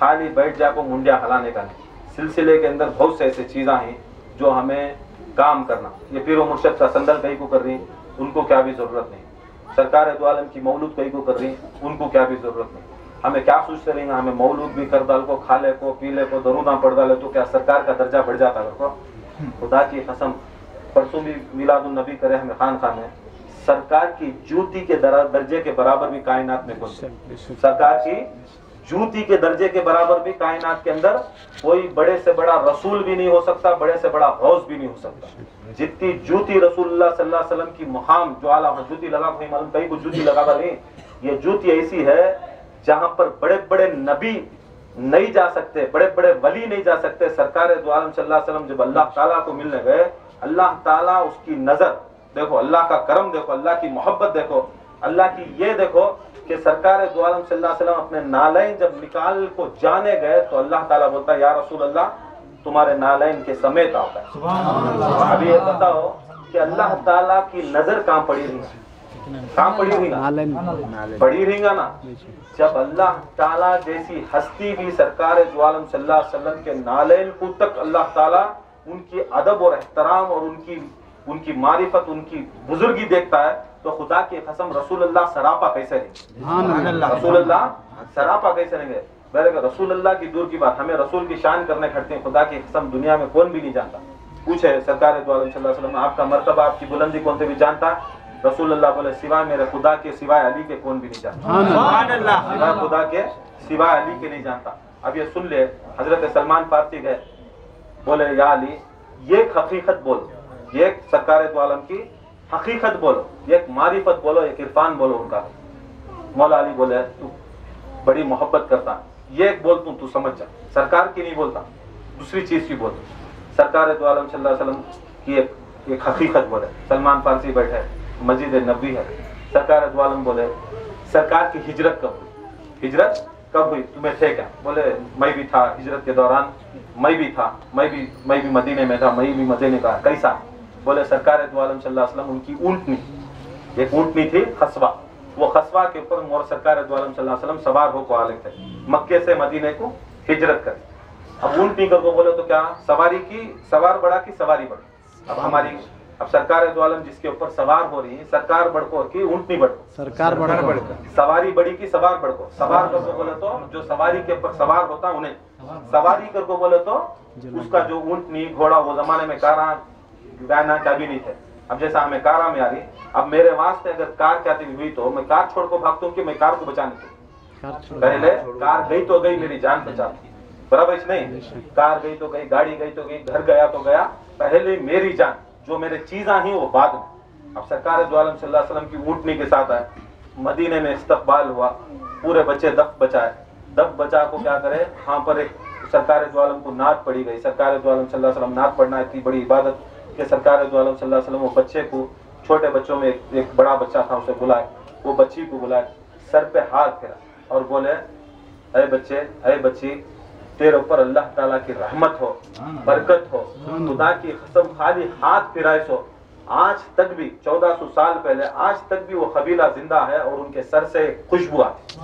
खाली बैठ जाको मुंडिया हलाने का नहीं। सिलसिले के अंदर बहुत से ऐसी चीजें हैं जो हमें काम करना। ये पीरो मुर्शद का संदल कहीं को कर रही, उनको क्या भी जरूरत नहीं। सरकार दो आलम की मौलूद कहीं को कर रही, उनको क्या भी जरूरत नहीं। हमें क्या सोचते रहेंगे, हमें मौलूद भी कर डाल को, खाले को, पीले को, दरूदा पढ़ डाले तो क्या सरकार का दर्जा बढ़ जाता है? खुदा की कसम, परसों भी मिलादुन नबी करे हमें खान में, सरकार की जूती के दर्जे के बराबर भी कायनात में कोई, सरकार की जूती के दर्जे के बराबर भी कायनात के अंदर कोई बड़े से बड़ा रसूल भी नहीं हो सकता, बड़े से बड़ा गौस भी नहीं हो सकता। जितनी जूती रसूलुल्लाह सल्लल्लाहु अलैहि वसल्लम की मुकाम जो आला जूती लगा कोई मालूम कहीं को जूती लगा नहीं, ये जूती ऐसी है जहां पर बड़े बड़े नबी नहीं जा सकते, बड़े बड़े वली नहीं जा सकते। सरकार दो आलम सल्लल्लाहु अलैहि वसल्लम जब अल्लाह ताला को मिलने गए, अल्लाह ताला उसकी नजर देखो, अल्लाह का करम देखो, अल्लाह की मोहब्बत देखो, अल्लाह की ये देखो कि सरकार दो आलम सल्लल्लाहु अलैहि वसल्लम अपने नालैन जब निकाल को जाने गए तो अल्लाह ताला बोलता है या रसूल अल्लाह तुम्हारे नालैन के समेत आता है। अभी ये बताओ कि अल्लाह ताला की नजर कहाँ पड़ी रही, कहाँ पड़ी रही ना, पड़ी रही ना। जब अल्लाह ताला जैसी हस्ती भी सरकार दो आलम सल्लल्लाहु अलैहि वसल्लम के नालैन को तक अल्लाह ताला उनकी अदब और एहतराम और उनकी मारिफत, उनकी बुजुर्गी देखता है, तो खुदा की कसम रसूलुल्लाह सरापा कैसे नहीं, रसूलुल्लाह सरापा कैसे नहीं। मेरे रसूलुल्लाह की दूर की बात, हमें रसूल की शान करने खड़ते हैं, खुदा की कसम दुनिया में कौन भी नहीं जानता। पूछे सरकार दो आलम सल्लल्लाहु अलैहि वसल्लम आपका मर्तबा, आपकी बुलंदी कौन से भी जानता? रसूलुल्लाह बोले सिवाय मेरे खुदा के, सिवाय अली के कौन भी नहीं जानता, सिवाय खुदा के सिवाय अली के नहीं जानता। अब ये सुन ले, हजरत सलमान फारसी गए, बोले या अली ये हकीकत बोल, ये सरकार दो आलम की हकीकत बोलो, एक मारिफत बोलो, एक इरफान बोलो उनका। मौला अली बोले तू बड़ी मोहब्बत करता, ये एक बोल तू समझ जा, सरकार की नहीं बोलता, दूसरी चीज की बोल। सरकार दो आलम सल्लल्लाहु अलैहि वसल्लम की एक हकीकत बोले। सलमान फारसी बैठे, मस्जिद नबी है, सरकार दो आलम बोले सरकार की हिजरत कब हुई? हिजरत कब हुई? तुम्हें थे क्या? बोले मैं भी था हिजरत के दौरान, मैं भी था, मैं भी मदीने में था, मैं भी मदीने का। कैसा? बोले सरकार दो आलम सल्लल्लाहु अलैहि वसल्लम उनकी ऊँटनी, एक ऊँटनी थी खसवा, वो खसवा के ऊपर मोर सरकार दो आलम सल्लल्लाहु अलैहि वसल्लम सवार होकर आले थे, मक्के से मदीने को हिजरत करी। अब ऊँटनी को बोले तो क्या सवारी की, सवार बड़ा की सवारी बड़ी? अब हमारी अब सरकार दो आलम जिसके ऊपर सवार हो रही है, सरकार बढ़को की ऊँटनी बढ़को? सरकार बढ़को। सवारी बड़ी की सवार बढ़को? सवार करको बोले तो जो सवारी के ऊपर सवार होता उन्हें, सवारी करको बोले तो उसका जो ऊँटनी घोड़ा, वो जमाने में कारा गाना क्या भी नहीं थे। अब जैसा हमें कारा में आ रही, अब मेरे वास्ते अगर कार क्या हुई तो मैं कार छोड़ को भागता हूँ कि मैं कार को बचाने की? पहले कार गई तो गई, मेरी जान बचा, बराबर नहीं? कार गई तो गई, गाड़ी गई तो गई, घर गया तो गया, पहले मेरी जान, जो मेरे चीजा ही वो बाद में। अब सरकार दो आलम सल्लल्लाहु अलैहि वसल्लम की ऊँटनी के साथ आए, मदीने में इस्तकबाल हुआ, पूरे बच्चे दफ बचाए, दफ बचा को क्या करे, वहां पर एक सरकार दो आलम को नात पड़ी गई। सरकार दो आलम सल्लल्लाहु अलैहि वसल्लम, नात पढ़ना इतनी बड़ी इबादत कि सरकार दो आलम सल्लल्लाहु अलैहि वसल्लम वो बच्चे को, छोटे बच्चों में एक बड़ा बच्चा था, उसे बुलाए, वो बच्ची को बुलाए, सर पे हाथ फेरा और बोले अरे बच्चे, अरे बच्ची, तेरे ऊपर अल्लाह ताला की रहमत हो, बरकत हो, खुदा की कसम खाली हाथ फिराए सो आज तक भी 1400 साल पहले आज तक भी वो कबीला जिंदा है और उनके सर से खुशबू आती,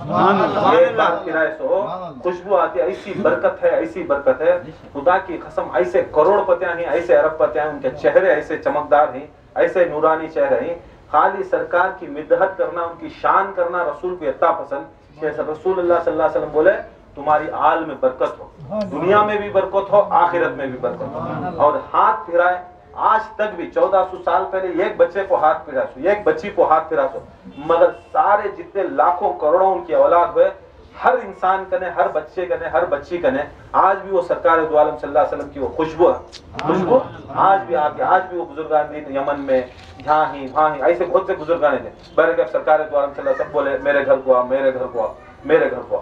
एक बार फिराए सो खुशबू आती। ऐसी बरकत है, ऐसी बरकत है, खुदा की कसम, ऐसे करोड़पतियां हैं, ऐसे अरबपतियां हैं, उनके चेहरे ऐसे चमकदार हैं, ऐसे नूरानी चेहरे हैं। खाली सरकार की मिदहत करना, उनकी शान करना रसूल को इतना पसंद कि रसूलुल्लाह सल्लल्लाहु अलैहि वसल्लम बोले तुम्हारी आल में बरकत हो, दुनिया में भी बरकत हो, आखिरत में भी बरकत हो। और हाथ फिराए, आज तक भी 1400 साल पहले एक बच्चे को हाथ फिरा सो, एक बच्ची को हाथ फिरा सो, मगर सारे जितने लाखों करोड़ों उनकी औलाद हुए, हर इंसान कने, हर बच्चे कने, हर बच्ची कने आज भी वो सरकार दो आलम सल्लल्लाहु अलैहि वसल्लम की वो खुशबू है, खुशबू आज भी आके, आज भी वो बुजुर्गान दिन यमन में यहाँ ही वहाँ ही, ऐसे बहुत से बुजुर्गान थे, बल्कि सरकार दो आलम सल्लल्लाहु अलैहि वसल्लम बोले मेरे घर को आ, मेरे घर को आ, मेरे घर को आ।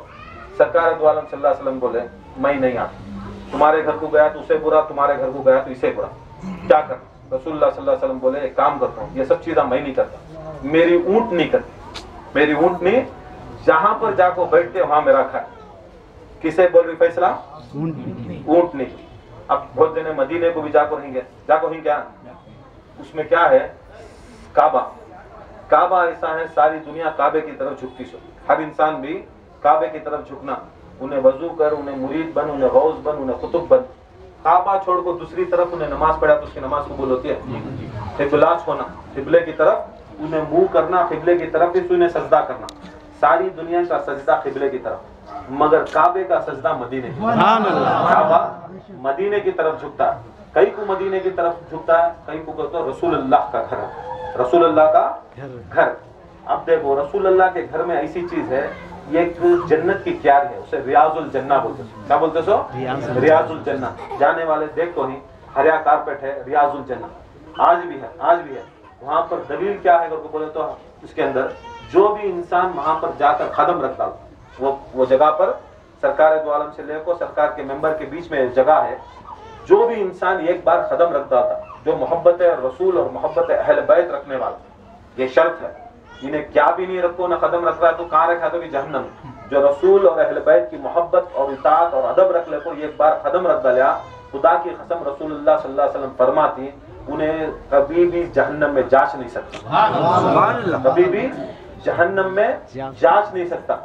सरकार दो आलम सल्लल्लाहु अलैहि वसल्लम बोले मैं नहीं आता, तुम्हारे घर को गया तो उसे बुरा, तुम्हारे घर को गया तो इसे बुरा, क्या कर? रसूलुल्लाह सल्लल्लाहु अलैहि वसल्लम बोले एक काम करता हूँ, ये सब चीजें मैं नहीं करता, मेरी ऊँट नहीं करती, मेरी ऊँट नहीं, जहां पर जाको बैठते वहां मेरा घर। किसे बोल रही फैसला? ऊँट नहीं। अब बहुत देने मदीने को भी जाको रहेंगे, जाको ही क्या उसमें क्या है, काबा, काबा ऐसा है, सारी दुनिया काबे की तरफ झुकती सो, हर इंसान भी काबे की तरफ झुकना, उन्हें वजू कर, उन्हें मुरीद बन, उन्हें गौस बन, उन्हें कुतुब बन। काबा छोड़ को दूसरी तरफ उन्हें नमाज पढ़ा तो उसकी नमाज कबूल होती है? किबलात होना, किबले की तरफ उन्हें मुंह करना, किबले की तरफ ही उन्हें सजदा करना, सारी दुनिया का सजदा किबले की तरफ, मगर काबे का सजदा मदीने की तरफ। काबा मदीने की तरफ झुकता है, कई को मदीने की तरफ झुकता है, कई को कहते हैं रसूलुल्लाह का घर, रसूलुल्लाह का घर। अब देखो रसूलुल्लाह के घर में ऐसी चीज है, ये एक जन्नत की क्यार है, उसे रियाजुल जन्ना बोलते हैं। क्या बोलते सो? रियाजुल जन्ना। जाने वाले देखो ही हरिया कारपेट है, रियाजुल जन्ना आज भी है, आज भी है। वहां पर दलील क्या है अगर बोले तो उसके अंदर जो भी इंसान वहां पर जाकर कदम रखता, वो जगह पर सरकार दो आलम से लेकर सरकार के मेंबर के बीच में जगह है, जो भी इंसान एक बार कदम रखता था, जो मोहब्बत रसूल और मोहब्बत अहल बैत रखने वाला, ये शर्त है, इन्हें क्या भी नहीं रखो ना कदम रख रहा है तो कहाँ रखा तो कि जहन्नम। जो रसूल और अहल बैत की मोहब्बत और इताअत और अदब रख ले को एक बार कदम रख डाला, खुदा की कसम रसूलुल्लाह सल्लल्लाहु अलैहि वसल्लम फरमाती उन्हें कभी भी जहन्नम में जांच नहीं सकता, कभी भी जहन्नम में जांच नहीं सकता।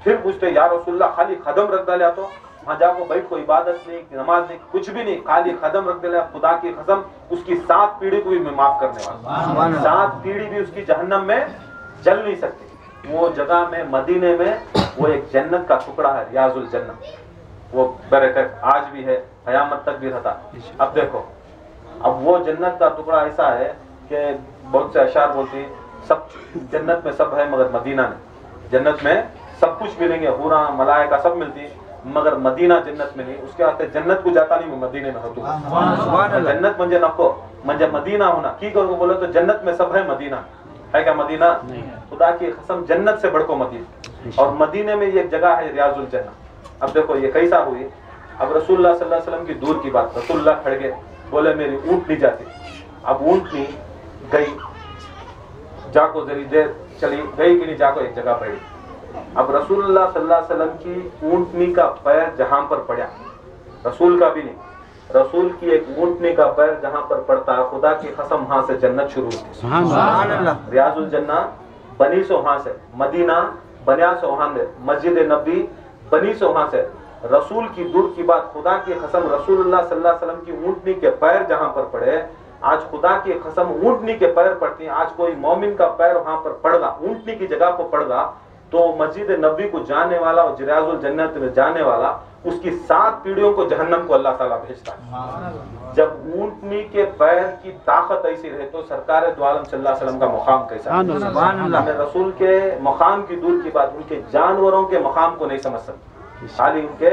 फिर पूछते या रसूलुल्लाह खाली कदम रख डाला तो वहां जाको बैठ को इबादत नहीं, नमाज नहीं, कुछ भी नहीं, खाली कदम रख डाला, खुदा की कसम उसकी 7 पीढ़ी को भी मैं माफ करने वाला, 7 पीढ़ी भी उसकी जहन्नम में जल नहीं सकती। वो जगह में मदीने में वो एक जन्नत का टुकड़ा है, रियाजुल जन्नत, वो बरकत आज भी है, कयामत तक भी रहता। अब देखो, अब वो जन्नत का टुकड़ा ऐसा है कि बहुत से अशार बोलते हैं सब जन्नत में सब है मगर मदीना नहीं, जन्नत में सब कुछ मिलेंगे, हुरा मलाइका सब मिलती है मगर मदीना जन्नत में नहीं। उसके वास्ते जन्नत को जाता नहीं, मैं मदीने में होता हूँ। जन्नत मुझे नको, मुझे मदीना होना की करो बोलो तो जन्नत में सब है, मदीना है क्या? मदीना खुदा की कसम जन्नत से बढ़को मदीना, और मदीने में ये जगह है रियाजुल जन्नत। अब देखो ये कैसा हुई, अब रसूलुल्लाह सल्लल्लाहु अलैहि वसल्लम की दूर की बात, रसूलुल्लाह खड़ गए, बोले मेरी ऊँट नहीं जाती। अब ऊँट नहीं गई, जाको जरी देर चली गई कि नहीं, जाको एक जगह पड़ी। अब रसूलुल्लाह सल्लल्लाहु अलैहि वसल्लम की ऊंटनी का पैर जहां पर पड़ा, रसूल का भी नहीं, रसूल की एक ऊंटनी का पैर जहां पर पड़ता है, खुदा की कसम वहां से जन्नत शुरू होती। सुभान अल्लाह। रियाजुल जन्ना बनी सो वहां से, मदीना बनिया सो वहां से, मस्जिद नबी बनी सो वहां से। रसूल की दूर की बात, खुदा की कसम रसूलुल्लाह सल्लल्लाहु अलैहि वसल्लम की ऊंटनी के पैर जहां पर पड़े, आज खुदा की कसम ऊंटनी के पैर पड़ती हैं। आज कोई मोमिन का पैर वहां पर पड़गा, ऊंटनी की जगह पर पड़गा, तो मस्जिद नबी को जाने वाला और रियाजुल जन्नत में जाने वाला, उसकी 7 पीढ़ियों को जहन्नम को अल्लाह ताला भेजता है। जब ऊंटनी के पैर की ताकत ऐसी रहे तो सरकार दो आलम सल्लल्लाहु अलैहि वसल्लम का मुकाम कैसा है। हमें रसूल के मुकाम की दूर की बात, उनके जानवरों के मुकाम को नहीं समझ सकते, खाली उनके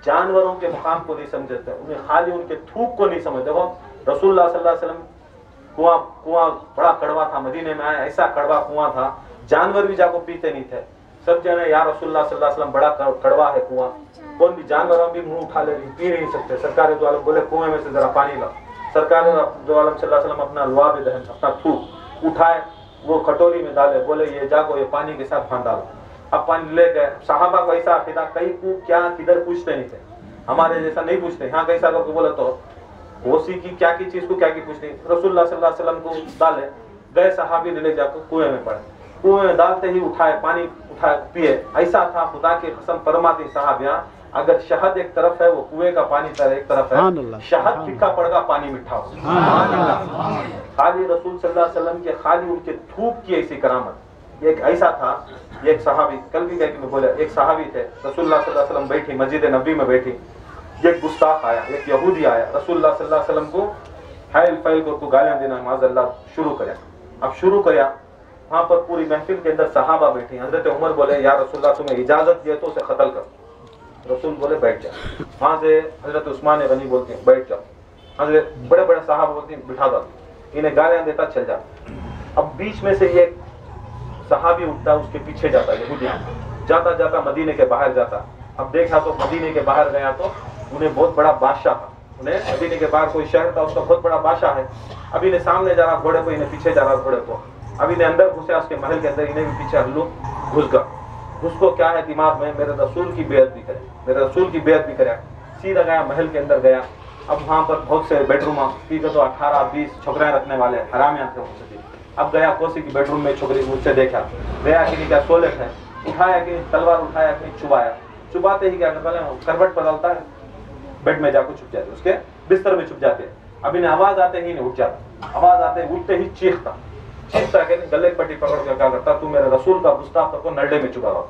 जानवरों के मुकाम को नहीं समझते, उन्हें खाली उनके थूक को नहीं समझते। देखो रसूलुल्लाह सल्लल्लाहु अलैहि वसल्लम कुआं बड़ा कड़वा था, मदीने में आया ऐसा कड़वा कुआं था, जानवर भी जाको पीते नहीं थे। सब जने या रसूलुल्लाह सल्लल्लाहु अलैहि वसल्लम बड़ा कड़वा है कुआं, कौन भी जानवर भी मुंह उठा ले, पी नहीं सकते। सरकार दो आलम बोले कुएं में से जरा पानी ला। सरकार दो आलम सल्लल्लाहु अलैहि वसल्लम अपना लुआब दहन, अपना थूक उठाए, वो कटोरी में डाले, बोले ये जाको ये पानी के साथ बांध डालो। अब पानी ले गए, सहाबा को ऐसा अकीदा, कई को क्या किधर पूछते नहीं थे, हमारे जैसा नहीं पूछते। यहाँ कैसा करके बोले तो होशी की क्या की चीज को क्या की पूछते, रसूलुल्लाह सल्लल्लाहु अलैहि वसल्लम को डाले, गए सहाबी ले जाकर कुएं में पड़े, कुएं में डालते ही उठाए पानी उठाए पिए। ऐसा था, खुदा की कसम फरमाती साहबियां, अगर शहद एक तरफ है वो कुएं का पानी एक तरफ है, शहद फीका पड़गा पानी मीठा हो। खाली रसूल सल्लल्लाहु अलैहि वसल्लम के खाली उनके थूक की ऐसी करामत। एक ऐसा था, एक सहाबी, कल भी कह बोले, एक सहाबी थे, रसूलुल्लाह सल्लल्लाहु अलैहि वसल्लम बैठी मस्जिद नबी में बैठी, एक गुस्ताख आया, एक यहूदी आया, रसूलुल्लाह सल्लल्लाहु अलैहि वसल्लम को हैल फैल को गालियां देना माज़अल्लाह शुरू किया। अब शुरू किया, वहां पर पूरी महफिल के अंदर सहाबा बैठी, हजरत उमर बोले या रसूलुल्लाह तुम्हें इजाजत दिए तो उसे कत्ल कर। रसूल बोले बैठ जाओ। वहां से हजरत उस्मान गनी बोलते हैं बैठ जाओ। हजरत बड़े बड़े साहब बोलते हैं बिठा दो, इन्हें गालियां देता चल जा। अब बीच में से एक सहाबी उठता, उसके पीछे जाता, यहूदी जाता जाता मदीने के बाहर जाता। अब देखा तो मदीने के बाहर गया तो उन्हें बहुत बड़ा बादशाह था, उन्हें मदीने के बाहर कोई शहर था, उसका बहुत बड़ा बादशाह है। अब इन्हें सामने जा रहा घोड़े को, इन्हें पीछे जा रहा घोड़े को। अब इन्हें अंदर घुसा उसके महल के अंदर, इन्हें भी पीछे हल्लू घुस गया। उसको क्या है दिमाग में, मेरे रसूल की बेअत भी करे, मेरे रसूल की बेअत भी करे। सीधा गया महल के अंदर गया। अब वहां पर बहुत से बेडरूम तो 18-20 छोकरे रखने वाले हरामियां थे। अब गया कोसी की बेडरूम में, छोकरी मुझसे देखा, गया कि क्या सोले है, उठाया कि तलवार उठाया कि चुबाया, चुबाते ही क्या करता है करवट बदलता है, बेड में जाकर छुप जाते, उसके बिस्तर में छुप जाते। अब इन्हें आवाज आते ही नहीं उठ जाता, आवाज आते उठते ही चीखता के गले पट्टी पकड़ के क्या करता, तू मेरे रसूल का गुस्ताख को नलडे में चुबा रहा,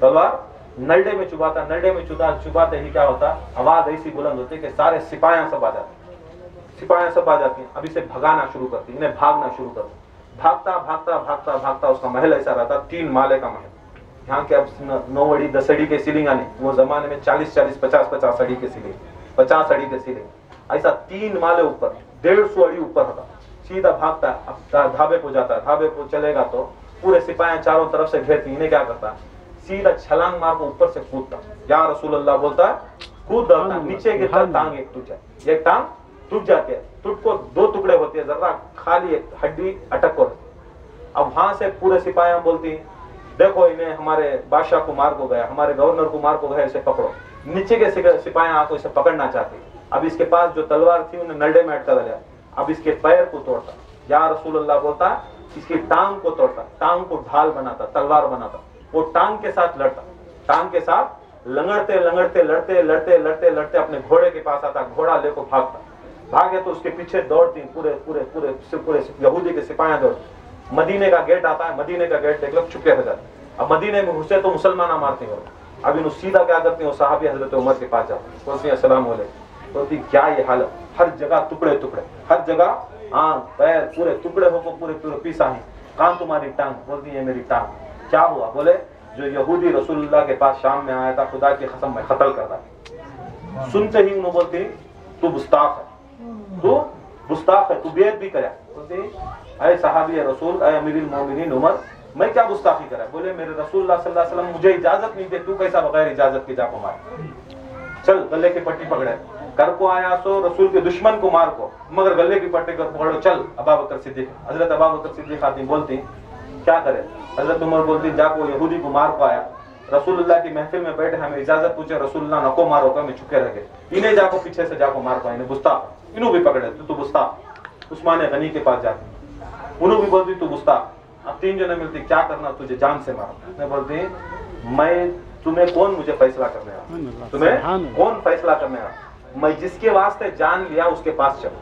तलवार नलडे में चुबाता। नलडे में चुबाते ही क्या होता, आवाज ऐसी बुलंद होती कि सारे सिपाहियां सब आ जाते, सिपाहियां सब आ जाती हैं। अब इसे भगाना शुरू करती, इन्हें भागना शुरू करती। भागता भागता भागता भागता उसका महल ऐसा रहता 3 माले का महल। यहाँ के अब 9 अड़ी 10 अड़ी के सीलिंग आने, वो जमाने में 40-40 50-50 अड़ी के सीलिंग, 50 अड़ी के सीलिंग, ऐसा 3 माले ऊपर 150 अड़ी ऊपर था। सीधा भागता, अब ढाबे को जाता, ढाबे को चलेगा तो पूरे सिपाहियां चारों तरफ से घेरती, इन्हें क्या करता, सीधा छलांग मार को ऊपर से कूदता। या रसूलुल्लाह बोलता है कूद डालता, नीचे गिरता, टांग एक टूट जाती, एक टांग टूट जाती है, टूट को 2 टुकड़े होती है, जरा खाली एक हड्डी अटक को। अब वहां से पूरे सिपाहियां बोलती, देखो इन्हें हमारे बादशाह को मार को गया, हमारे गवर्नर को मार को गया, इसे पकड़ो। नीचे के सिपाहियां आको इसे पकड़ना चाहती। अब इसके पास जो तलवार थी उन्हें नलडे में अटका दिया। अब इसके पैर को तोड़ता, या रसूलुल्लाह बोलता इसकी टांग को तोड़ता, टांग को ढाल बनाता, तलवार बनाता, वो टांग के साथ लड़ता, टांग के साथ लंगड़ते लंगड़ते लड़ते लड़ते लड़ते लड़ते अपने घोड़े के पास आता, घोड़ा लेकर भागता। भागे तो उसके पीछे दौड़ती पूरे पूरे पूरे पूरे यहूदी के सिपाहियां दौड़ते। मदीने का गेट आता है, मदीने का गेट देख लो चुपके हो जाते। अब मदीने में घुसे तो मुसलमान मारती हो। अब इन सीधा क्या करती है, सहाबी हजरत उमर के पास जाते, बोलती है अस्सलाम वालेकुम। बोलती क्या ये हालत, हर जगह टुकड़े टुकड़े, हर जगह आंख पैर पूरे टुकड़े हो पूरे पूरे पीसा है, कहां तुम्हारी टांग? बोलती है मेरी टांग। क्या हुआ? बोले जो यहूदी रसूलुल्लाह के पास शाम में आया था, खुदा की कसम में कत्ल कर रहा। सुनते ही उन्होंने बोलती तू गुस्ताख है, तू गुस्ताख है, तू बेअदबी भी करे। बोलती अरे सहाबी रसूल, अरे अमीरुल मोमिनीन उमर, मैं क्या गुस्ताखी करा? बोले मेरे रसूलुल्लाह सल्लल्लाहु अलैहि वसल्लम मुझे इजाजत नहीं दे, तू कैसा बगैर इजाजत के जा को मार? चल गले की पट्टी पकड़े, कर को आया सो रसूल के दुश्मन को मार को, मगर गले की पट्टी कर पकड़ो, चल अबू बकर सिद्दीक। हजरत अबू बकर सिद्दीक आती बोलती क्या करे? हजरत उमर बोलती जाको यहूदी को मार को आया, रसूलुल्लाह की महफिल में बैठे, हमें इजाजत पूछे, रसूलुल्लाह नको मारो का, मैं चुके रह गए, इन्हें जाको पीछे से जाको मार को, इन्हें बुस्ता, इन्हों भी पकड़े, तू बुस्ता। उस्मान गनी के पास जाती, उन्हों भी बोलती तू बुस्ता। अब 3 जने मिलती, क्या करना, तुझे जान से मारो। मैं बोलती मैं तुम्हें कौन मुझे फैसला करने वाला, तुम्हें कौन फैसला करने वाला? मैं जिसके वास्ते जान लिया उसके पास चलो।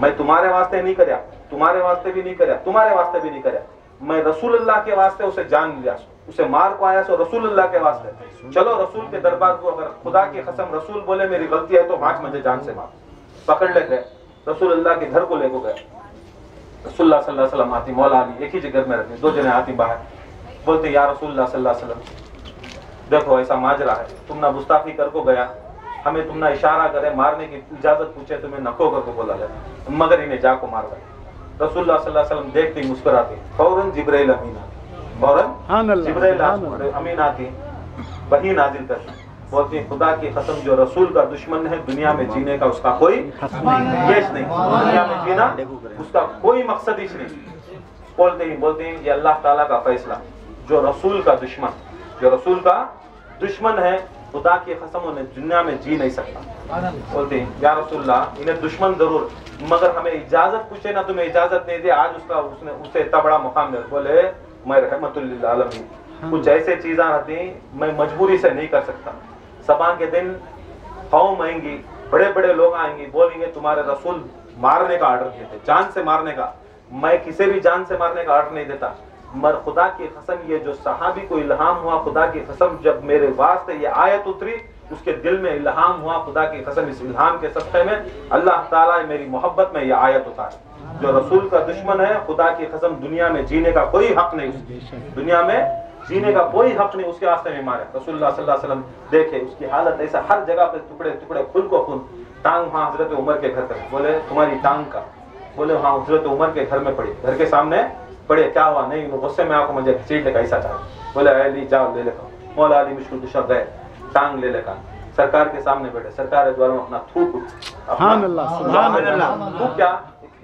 मैं तुम्हारे वास्ते नहीं करया, तुम्हारे वास्ते भी नहीं करया, तुम्हारे वास्ते भी नहीं करया, मैं रसूलुल्लाह के वास्ते उसे जान लिया, उसे मार को आया सो रसूलुल्लाह के वास्ते। चलो रसूल के दरबार को, अगर खुदा की कसम रसूल बोले मेरी गलती है तो आज मुझे जान से मार। पकड़ ले गए, रसूलुल्लाह के घर को लेकर गए। रसूलुल्लाह सल्लल्लाहु अलैहि वसल्लम आती, मौला अली एक ही जगह में रहती, 2 जने आती बाहर, बोलते या रसूलुल्लाह सल्लल्लाहु अलैहि वसल्लम देखो ऐसा माजरा है, तुम ना गुस्ताखी कर को गया, हमें तुम ना इशारा करे, मारने की इजाजत पूछे, तुम्हें नको कर को बोला जाए, मगर इन्हें जाको मार गए। रसूलुल्लाह सल्लल्लाहु अलैहि वसल्लम देखती मुस्कुराती, फौरन जिब्राइल अमीन आती, फौरन जिब्राइल अमीन आती, वही नाजिल करती, बोलती खुदा की कसम जो रसूल का दुश्मन है दुनिया में जीने का उसका कोई केस नहीं, दुनिया में जीना उसका कोई मकसद ही नहीं। बोलते हैं ये अल्लाह ताला का फैसला, जो रसूल का दुश्मन है खुदा की कसम उन्हें दुनिया में जी नहीं सकता। बोलते हैं या रसूलल्लाह इन्हें दुश्मन जरूर, मगर हमें इजाजत पूछे ना, तुम्हें इजाजत नहीं दी, आज उसने उसे इतना बड़ा मुकाम दिया। बोले मैं रहमतुल लिल आलमीन, कुछ ऐसे चीजें आती मैं मजबूरी से नहीं कर सकता। सभा के दिन कौम आएंगी, बड़े बड़े लोग आएंगे, बोलेंगे तुम्हारे रसूल मारने का ऑर्डर दिए थे, जान से मारने का। मैं किसी भी जान से मारने का ऑर्डर नहीं देता, मगर खुदा की कसम ये जो सहाबी को इल्हाम हुआ, खुदा की कसम जब मेरे वास्ते ये आयत उतरी, उसके दिल में इल्हाम हुआ, खुदा की कसम इस इल्हाम के सदक़े में अल्लाह ताला मेरी मोहब्बत में ये आयत उतारी, जो रसूल का दुश्मन है खुदा की कसम दुनिया में जीने का कोई हक नहीं, दुनिया में जीने का कोई हक नहीं, उसके वास्ते में मारे। रसूलुल्लाह सल्लल्लाहु अलैहि वसल्लम देखे उसकी हालत ऐसा, हर जगह पे टुकड़े टुकड़े, खून को खून। टांग वहाँ हजरत उमर के घर पे, बोले तुम्हारी टांग का, बोले हाँ हजरत उमर के घर में पड़ी, घर के सामने पड़े, क्या हुआ? नहीं गुस्से में आपको मुझे घसीट ले, कैसा चाहिए? बोले अली जाओ ले लेगा। मौला अली मुश्किल कुशा गए, टांग ले लेगा, सरकार के सामने बैठे, सरकार द्वारा अपना थूक, थूक क्या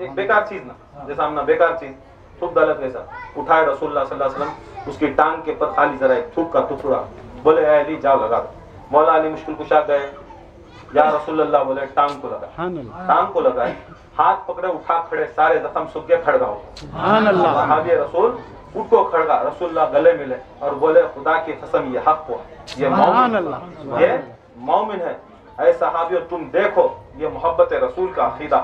एक बेकार चीज ना, जैसा हमने बेकार चीज थूक डालत वैसा उठाए रसूलुल्लाह सल्लल्लाहु अलैहि वसल्लम, उसकी टांग के ऊपर खाली जरा एक थूक का टुकड़ा, बोले अली जाओ लगा दो। मौला अली मुश्किल कुशा गए, या रसूलुल्लाह बोले टांग को लगा, टांग को लगाए, हाथ पकड़े उठा खड़े, सारे जख्म सूख गए, खड़गा हो सहाबी रसूल उठ को खड़गा, रसूलुल्लाह गले मिले और बोले खुदा की कसम ये हक हुआ, ये मोमिन है। ऐ सहाबियों तुम देखो ये मोहब्बत रसूल का अकीदा,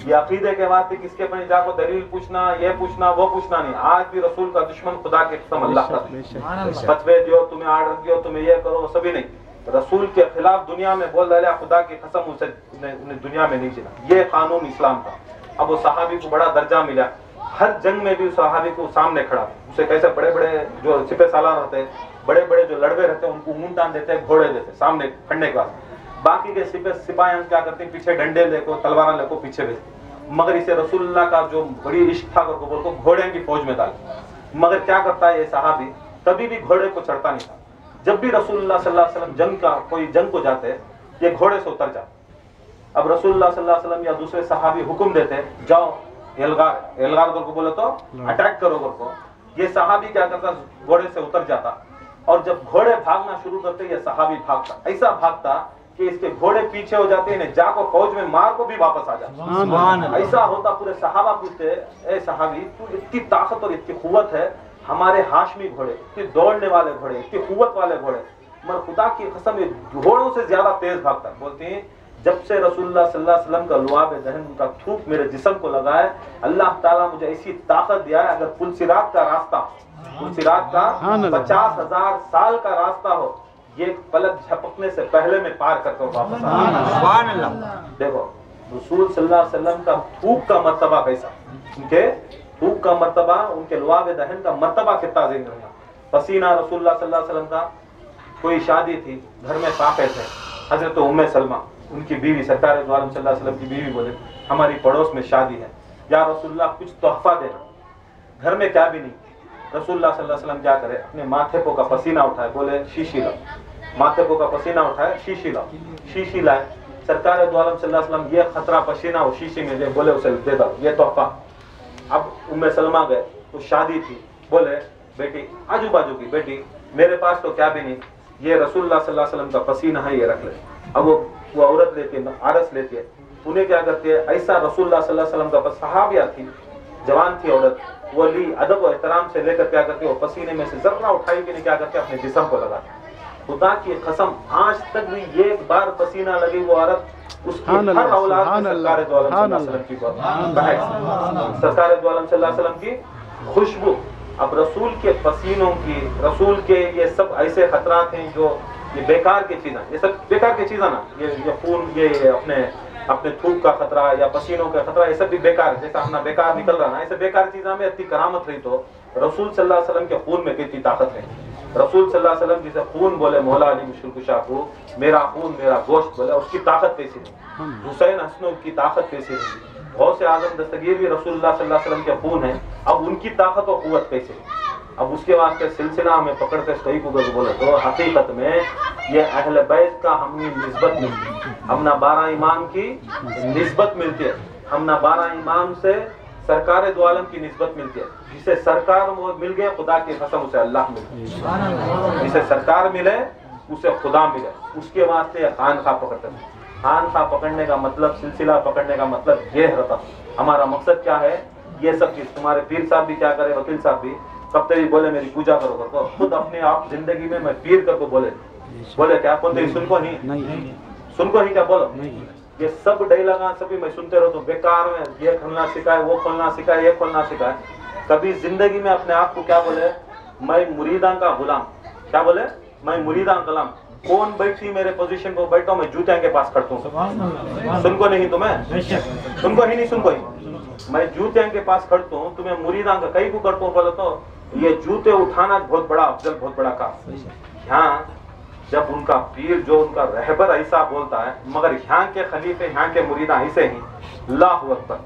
ये अकीदे के वास्ते किसके पास जाको दलील पूछना, ये पूछना वो पूछना नहीं। आज भी रसूल का दुश्मन खुदा के कसम अल्लाह का फतवे दियो, तुम्हें आर्डर दियो, तुम्हें ये करो, सभी नहीं, रसूल के खिलाफ दुनिया में बोल डाला, खुदा की कसम उसे उन्हें दुनिया में नहीं जीना, ये कानून इस्लाम का। अब वो सहाबी को बड़ा दर्जा मिला, हर जंग में भी उस सहाबी को सामने खड़ा, उसे कैसे बड़े बड़े जो सिपह सालार रहते हैं, बड़े बड़े जो लड़वे रहते हैं, उनको ऊंट टान देते हैं, घोड़े देते सामने खड़ने के बाद, बाकी के सिपाही क्या करते हैं पीछे डंडे लेको, तलवार लेको पीछे भेजते। मगर इसे रसूलुल्लाह का जो बड़ी इश्क था को घोड़े की फौज में डाल, मगर क्या करता है ये सहाबी, कभी भी घोड़े को चढ़ता नहीं था। जब भी रसूलुल्लाह सल्लल्लाहु अलैहि वसल्लम जंग का कोई जंग को जाते ये घोड़े से उतर जाते। अब रसूलुल्लाह सल्लल्लाहु अलैहि वसल्लम या दूसरे सहाबी हुक्म देते जाओ एलगार को बोले तो अटैक करो को, ये सहाबी क्या करता घोड़े से उतर जाता, और जब घोड़े भागना शुरू करते ये सहाबी भागता, ऐसा भागता कि इसके घोड़े पीछे हो जाते हैं, जाको फौज में मार को भी वापस आ जाता। ऐसा होता, पूरे सहाबा पूछते ए सहाबी तू इतनी ताकत और इतनी कुव्वत है, हमारे हाशमी घोड़े इतने दौड़ने वाले घोड़े, इतनी कुव्वत वाले घोड़े, मगर खुदा की कसम ये घोड़ों से ज्यादा तेज भागता है। बोलते हैं जब से रसूलुल्लाह सल्लल्लाहु अलैहि वसल्लम का लुआब दहन उनका थूक मेरे जिस्म को लगा है, अल्लाह ताला मुझे ऐसी ताकत दिया है, अगर पुलसिरात का रास्ता, पुलसिरात का 50,000 साल का रास्ता हो, ये पलक झपकने से पहले में पार करके वापस आ। देखो रसूल सल्लल्लाहु अलैहि वसल्लम का थूक का मर्तबा कैसा, उनके थूक का मर्तबा, उनके लुआब दहन का मर्तबा कितना अजीम रहा। पसीना रसूलुल्लाह सल्लल्लाहु अलैहि वसल्लम का, कोई शादी थी, घर में साफे थे, हजरत उम्मे सलमा उनकी बीवी, सरकार दो आलम सल्लल्लाहु अलैहि वसल्लम की बीवी बोले हमारी पड़ोस में शादी है, या रसूलुल्लाह कुछ तोहफा देना, घर में क्या भी नहीं। रसूलुल्लाह सल्लल्लाहु अलैहि वसल्लम क्या करे, अपने माथे पो का पसीना उठाए, बोले शीशी लाओ, माथे पो का पसीना उठाए, शीशी लाओ, शीशी लाए, सरकार दो आलम सल्लल्लाहु अलैहि वसल्लम ये खतरा पसीना वो शीशी में दे, बोले उसे दे दो ये तोहफा। अब उम्मे सलमा गए, तो शादी थी, बोले बेटी, आजू बाजू की बेटी, मेरे पास तो क्या भी नहीं, ये रसूलुल्लाह सल्लल्लाहु अलैहि वसल्लम का पसीना है, ये रख ले। अब वो औरत लेती है, आरस लेती है, उन्हें क्या करती है, ऐसा रसूलुल्लाह सल्लल्लाहु अलैहि वसल्लम का सहाबिया थी, जवान थी औरत, वो ली अदब और एहतराम से लेकर क्या करती है, वो पसीने में से जर्रा उठाई भी नहीं, क्या करते अपने जिस्म को लगाती। खुदा की कसम आज तक भी एक बार पसीना लगी वो औरत, उसकी हर औलाद सरकार दो आलम सल्लल्लाहु अलैहि वसल्लम की खुशबू। अब रसूल के पसीनों की, रसूल के ये सब ऐसे खतरात हैं जो ये बेकार की चीज़ें, ये सब बेकार की चीज़ें ना, ये खून, ये अपने थूक का खतरा या पसीनों का खतरा, ये सब भी बेकार है। जैसा अपना बेकार निकल रहा ना, ऐसे बेकार चीज़ों में इतनी करामत रही तो रसूल सल्लल्लाहु अलैहि वसल्लम के खून में कितनी ताकत है। रसूल सल्लल्लाहु अलैहि वसल्लम जिसे खून बोले, मौला अली मुश्किल कुशा को मेरा खून मेरा गोश्त बोले, उसकी ताकत कैसी नहीं, हुसैन हसनों की ताकत कैसी नहीं, गौसे आजम दस्तगीर भी रसूलुल्लाह सल्लल्लाहु अलैहि वसल्लम के खून है, अब उनकी ताकत और कुव्वत कैसे। अब उसके वास्ते सिलसिला हमें पकड़ते सही को बोले तो हकीकत में ये अहले बैत का हमें निस्बत मिलती है, हमना 12 इमाम की निस्बत मिलती है, हमना 12 इमाम से सरकार दो आलम की निस्बत मिलती है। जिसे सरकार वो मिल गए, खुदा की कसम उसे अल्लाह मिले, जिसे सरकार मिले उसे खुदा मिले, उसके वास्ते खानखा पकड़ते हैं। खानखा पकड़ने का मतलब, सिलसिला पकड़ने का मतलब ये रहता, हमारा मकसद क्या है, ये सब चीज। तुम्हारे पीर साहब भी क्या करे, वकील साहब भी कब तक बोले मेरी पूजा करो करको, खुद अपने आप जिंदगी में मैं पीर करको बोले क्या कौन तो सुनको ही क्या बोलो, ये सब डायलॉग सभी मैं सुनते रहो तो बेकार में, ये खोलना सिखाए, वो खोलना सिखाए, ये खोलना सिखाए। कभी जिंदगी में अपने आप को क्या बोले, मैं मुरीदां का गुलाम, क्या बोले, मैं मुरीदां गुलाम। कौन बैठी मेरे पोजीशन को बैठो, मैं जूते के पास खड़ता हूँ, सुनको नहीं तुम्हें, सुनको ही नहीं, सुनको ही मैं जूते के पास खड़ता हूँ, तुम्हें मुरीदां का कहीं को करता हूँ। बोले तो ये जूते उठाना बहुत बड़ा अफजल, बहुत बड़ा काम। यहाँ जब उनका पीर जो उनका रहबर ऐसा बोलता है, मगर यहाँ के खलीफे, यहाँ के मुरीदा ऐसे ही, अल्लाहु अकबर,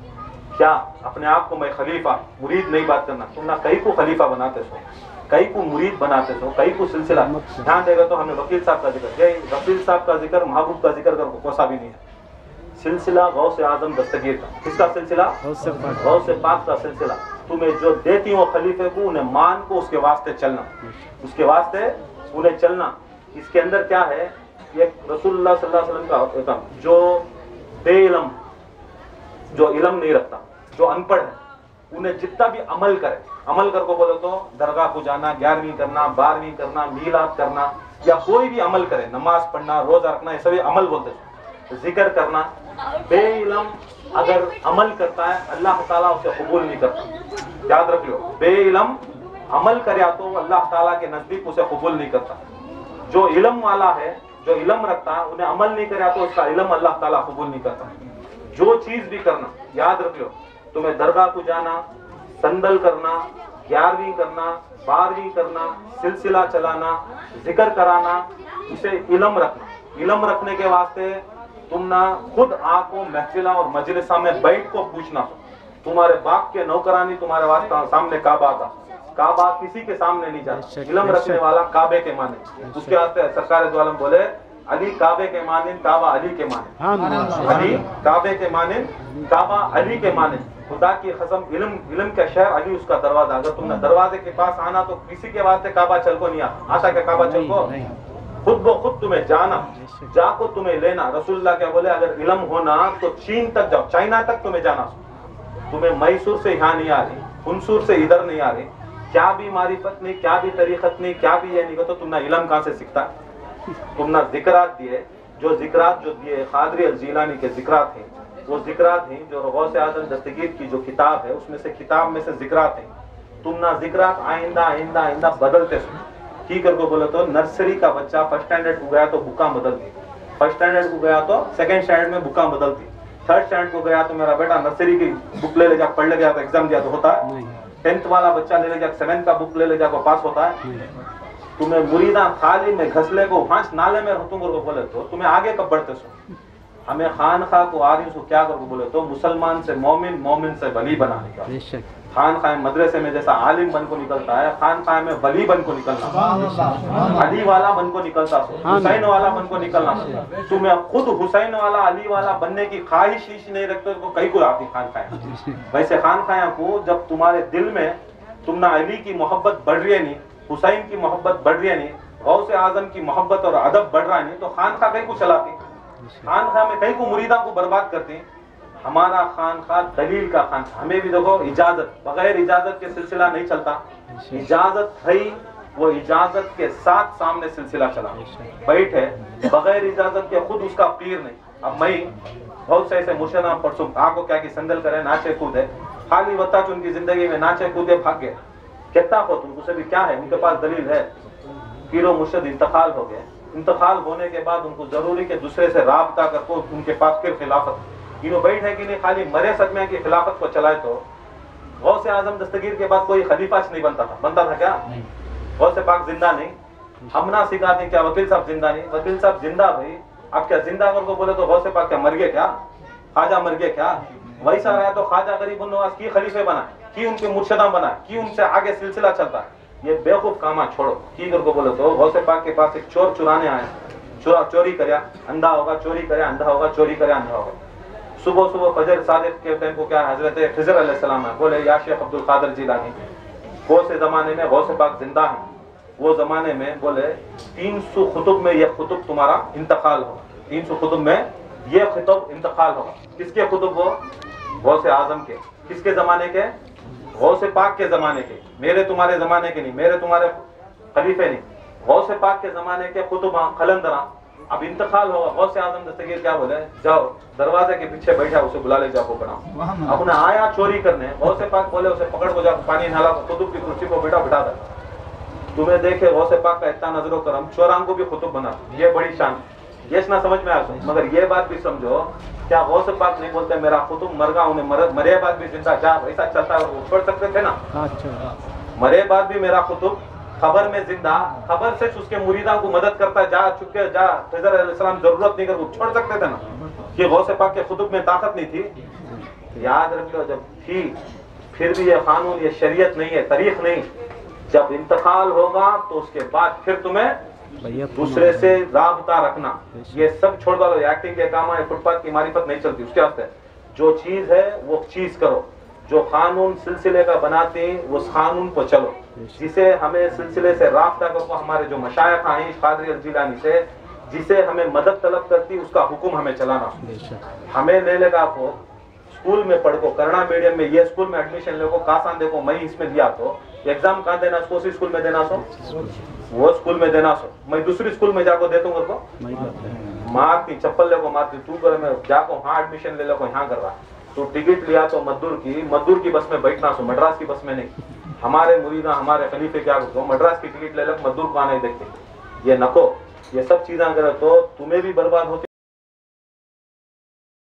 क्या अपने आप को मैं खलीफा मुरीद नहीं बात करना, तुम ना कहीं को खलीफा बनाते सो, कहीं को मुरीद बनाते सो, कहीं को सिलसिला। ध्यान देगा तो हमें वकील साहब का जिक्र, वकील साहब का जिक्र, महबूब का जिक्र कर कोसा भी नहीं है। सिलसिला गौसे आजम दस्तगीर का, किसका सिलसिला, गौसे पाक का सिलसिला। तुम्हें जो देती हो खलीफे को, उन्हें मान को, उसके वास्ते चलना, उसके वास्ते उन्हें चलना। इसके अंदर क्या है, ये रसूलुल्लाह सल्लल्लाहु अलैहि वसल्लम का जो बेइल्म, जो इल्म नहीं रखता, जो अनपढ़ है, उन्हें जितना भी अमल करे, अमल कर को बोलो तो दरगाह को जाना, 11वीं करना, 12वीं करना, मीलाद करना, या कोई भी अमल करे, नमाज पढ़ना, रोजा रखना, ये सभी अमल बोलते हैं, जिक्र करना। बेइल्म अगर अमल करता है, अल्लाह ताला उसे कबूल नहीं करता, याद रख लो। बेइल्म अमल करे तो अल्लाह ताला के नजदीक उसे कबूल नहीं करता। जो इल्म वाला है, जो इल्म रखता है, उन्हें अमल नहीं करे तो उसका इल्म अल्लाह ताला कबूल नहीं करता। जो चीज भी करना, याद रख लो, तुम्हें दरगाह को जाना, संदल करना, 11वीं करना, 12वीं करना, सिलसिला चलाना, जिक्र कराना, उसे इल्म रखना। इल्म रखने के वास्ते तुम ना खुद आको महफिला और मजलिसा में बैठ को पूछना, तुम्हारे बाप के नौकरानी तुम्हारे वास्ते सामने काबा का, काबा किसी के सामने नहीं जाता। इल्म रखने वाला काबे के माने, उसके वास्ते सरकार दो आलम बोले अली काबे के माने, काबा अली के माने, अली काबे के माने, काबा अली के माने। खुदा की कसम, इल्म का शहर अली उसका दरवाजा। अगर तुमने दरवाजे के पास आना तो किसी के वास्ते काबा चल को नहीं आता क्या, काबा चल को खुद ब खुद तुम्हें जाना, जाको तुम्हें लेना। रसूलुल्लाह क्या बोले, अगर इल्म होना तो चीन तक जाओ, चाइना तक तुम्हें जाना। तुम्हें मैसूर से यहाँ नहीं आ रही, हुनसूर से इधर नहीं आ रही, क्या भी मारिफत नहीं, क्या भी तरीकत नहीं, क्या भी ये नहीं हो, तो तुम ना इल्म कहाँ से सीखता, तुम ना जिक्रात दिए। जो जिक्रात जो दिए कादरी अल-जीलानी के जिक्रात हैं, वो जिक्रात हैं जो गौसे आजम दस्तगीर की जो किताब है, उसमें से किताब में से जिक्रात हैं। तुम ना जिक्रात आइंदा आइंदा आइंदा बदलते सुनो। की कर को बोले तो नर्सरी का बच्चा फर्स्ट स्टैंडर्ड को गया तो बुका बदलती, फर्स्ट स्टैंडर्ड को गया तो सेकंड स्टैंडर्ड में बुका बदलती, थर्ड स्टैंडर्ड को गया तो मेरा बेटा नर्सरी की बुक ले जा पढ़ ले गया तो एग्जाम दिया तो होता है, 10th वाला बच्चा ले जा 7th का बुक ले जा को पास होता है। तुम्हें मुरीदा खाली में घसले को हांस नाले में तुम को बोले तो तुम्हें आगे कब बढ़ते सो। हमें खानखा को आ रही सो क्या करो बोले तो मुसलमान से मोमिन, मोमिन से वली बनाने का। खानखा मदरसे में जैसा आलिम बन को निकलता है, खानखा में वली बन को निकलना, अली वाला बन को निकलता, हुसैन वाला बन को निकलना। तुम्हें खुद हुसैन वाला, अली वाला बनने की ख्वाहिश नहीं रखते तो कहीं को आती खानखा। वैसे खानखा को जब तुम्हारे दिल में तुमना अली की मोहब्बत बढ़ रही है नहीं, हुसैन की मोहब्बत बढ़ रही है नहीं, गौसे आजम की मोहब्बत और अदब बढ़ रहा है नहीं, तो खानखा कहीं को चलाते, खानखा में कहीं को मुरीदा को बर्बाद करते। हमारा खानखा दलील का खानखा, हमें भी देखो इजाजत, बगैर इजाजत के सिलसिला नहीं चलता, इजाजत है, वो इजाजत के साथ सामने सिलसिला चला। बैठे बगैर इजाजत के खुद उसका पीर नहीं। अब मैं बहुत से ऐसे मुर्शदा परसों आपको क्या कि संदल करे, नाचे कूदे, खाली बता उनकी जिंदगी में नाचे कूदे भाग गए, कहता हो तुमको से भी क्या है, उनके पास दलील है। पीरो मुर्शद इंतकाल हो गए, इंतकाल होने के बाद उनको जरूरी के दूसरे से राबता करके उनके पास फिर खिलाफत, इन्हों बैठे कि नहीं खाली मरे सदमे की खिलाफत को चलाए। तो गौसे आजम दस्तगीर के बाद कोई खलीफा नहीं बनता था, बनता था क्या? गौसे पाक जिंदा नहीं, हम ना सिखा दें क्या वकील साहब जिंदा नहीं, वकील साहब जिंदा भाई। आप क्या जिंदा अगर को बोले तो गौसे पाक क्या मर गए क्या? ख्वाजा मर गए क्या? वैसा रहा तो ख्वाजा गरीबुन नवाज की खलीफे बना, की उनके मुर्शदा बना, की उनसे आगे सिलसिला चलता। ये बेवकूफ कामा छोड़ो। की को बोले तो गौसे पाक के पास एक चोर चुराने आए, चोरी करया अंधा होगा, चोरी करे अंधा होगा, चोरी करे अंधा होगा। सुबह सुबह फजर सादिक के टाइम को क्या हजरत खिजर अलैहिस्सलाम है, बोले या शेख अब्दुल कादिर जिलानी, वो से जमाने में गौसे पाक जिंदा है, वो जमाने में बोले 300 खुतुब में ये खुतुब तुम्हारा इंतकाल होगा, 300 खुतुब में ये खुतुब इंतकाल होगा। किसके खुतुब? वो गौसे आजम के। किसके जमाने के? गौसे पाक के जमाने के, मेरे तुम्हारे जमाने के नहीं, मेरे तुम्हारे खलीफे नहीं, गौसे पाक के जमाने के खुतुब कलंदरा। अब इंतकाल होगा, गौसे आजम दस्तगीर क्या बोले, जाओ दरवाजे के पीछे बैठा, उसे बुला ले जाओ पकड़ा। अब उन्हें आया चोरी करने, गौसे पाक बोले उसे पकड़ को जाओ पानी नाला खुतुब की कुर्सी को बिठा दे। तुम्हें देखे गौसे पाक का इतना नजरो करम, चोरां को भी खुतुब बना, ये बड़ी शान। ये ना समझ में आया, मगर ये बात भी समझो, क्या गौसे पाक नहीं बोलते मेरा खुतुब मर गया, उन्हें मरे बाद भी जिंदा जा, ऐसा चलता है, वो छोड़ सकते थे ना? मरे बाद भी मेरा खुतुब खबर में जिंदा, खबर से उसके मुरीदा को मदद करता, जा चुके जा, खिजर अलैहिस्सलाम जरूरत नहीं कर, वो छोड़ सकते थे ना? कि गौसे पाक के खुतुब में ताकत नहीं थी? याद रख लो, जब थी फिर भी ये कानून, ये शरीयत नहीं है, तारीख नहीं। जब इंतकाल होगा तो उसके बाद फिर तुम्हें दूसरे से राबता रखना, ये सब छोड़ दो। एक्टिंग के काम है, फुटपाथ की मारिफत नहीं चलती। उसके वास्ते जो चीज है वो चीज करो, जो कानून सिलसिले का बनाते हैं उस कानून को चलो, जिसे हमें सिलसिले से राबता करो। हमारे जो मशाइख हैं कादरी अल जिलानी से, जिसे हमें मदद तलब करती, उसका हुक्म हमें चलाना। हमें ले लेगा को स्कूल में पढ़ को, कन्नड़ा मीडियम में ये स्कूल में एडमिशन ले को, कासान देखो मैं इसमें दिया तो एग्जाम कहाँ देना, उसी स्कूल में देना सो, वो स्कूल में देना सो, मैं दूसरी स्कूल में जाको देता हूँ को मारती चप्पल ले को मारती, तू कर मैं जाको हाँ एडमिशन ले लो को यहाँ कर रहा। तो टिकट लिया तो मजदूर की बस में बैठना सो, मद्रास की बस में नहीं। हमारे मुरीदा हमारे खलीफे क्या करते, मद्रास की टिकट ले लो, मजदूर को आना ही देखते। ये नको, ये सब चीजें अगर तो तुम्हें भी बर्बाद होती।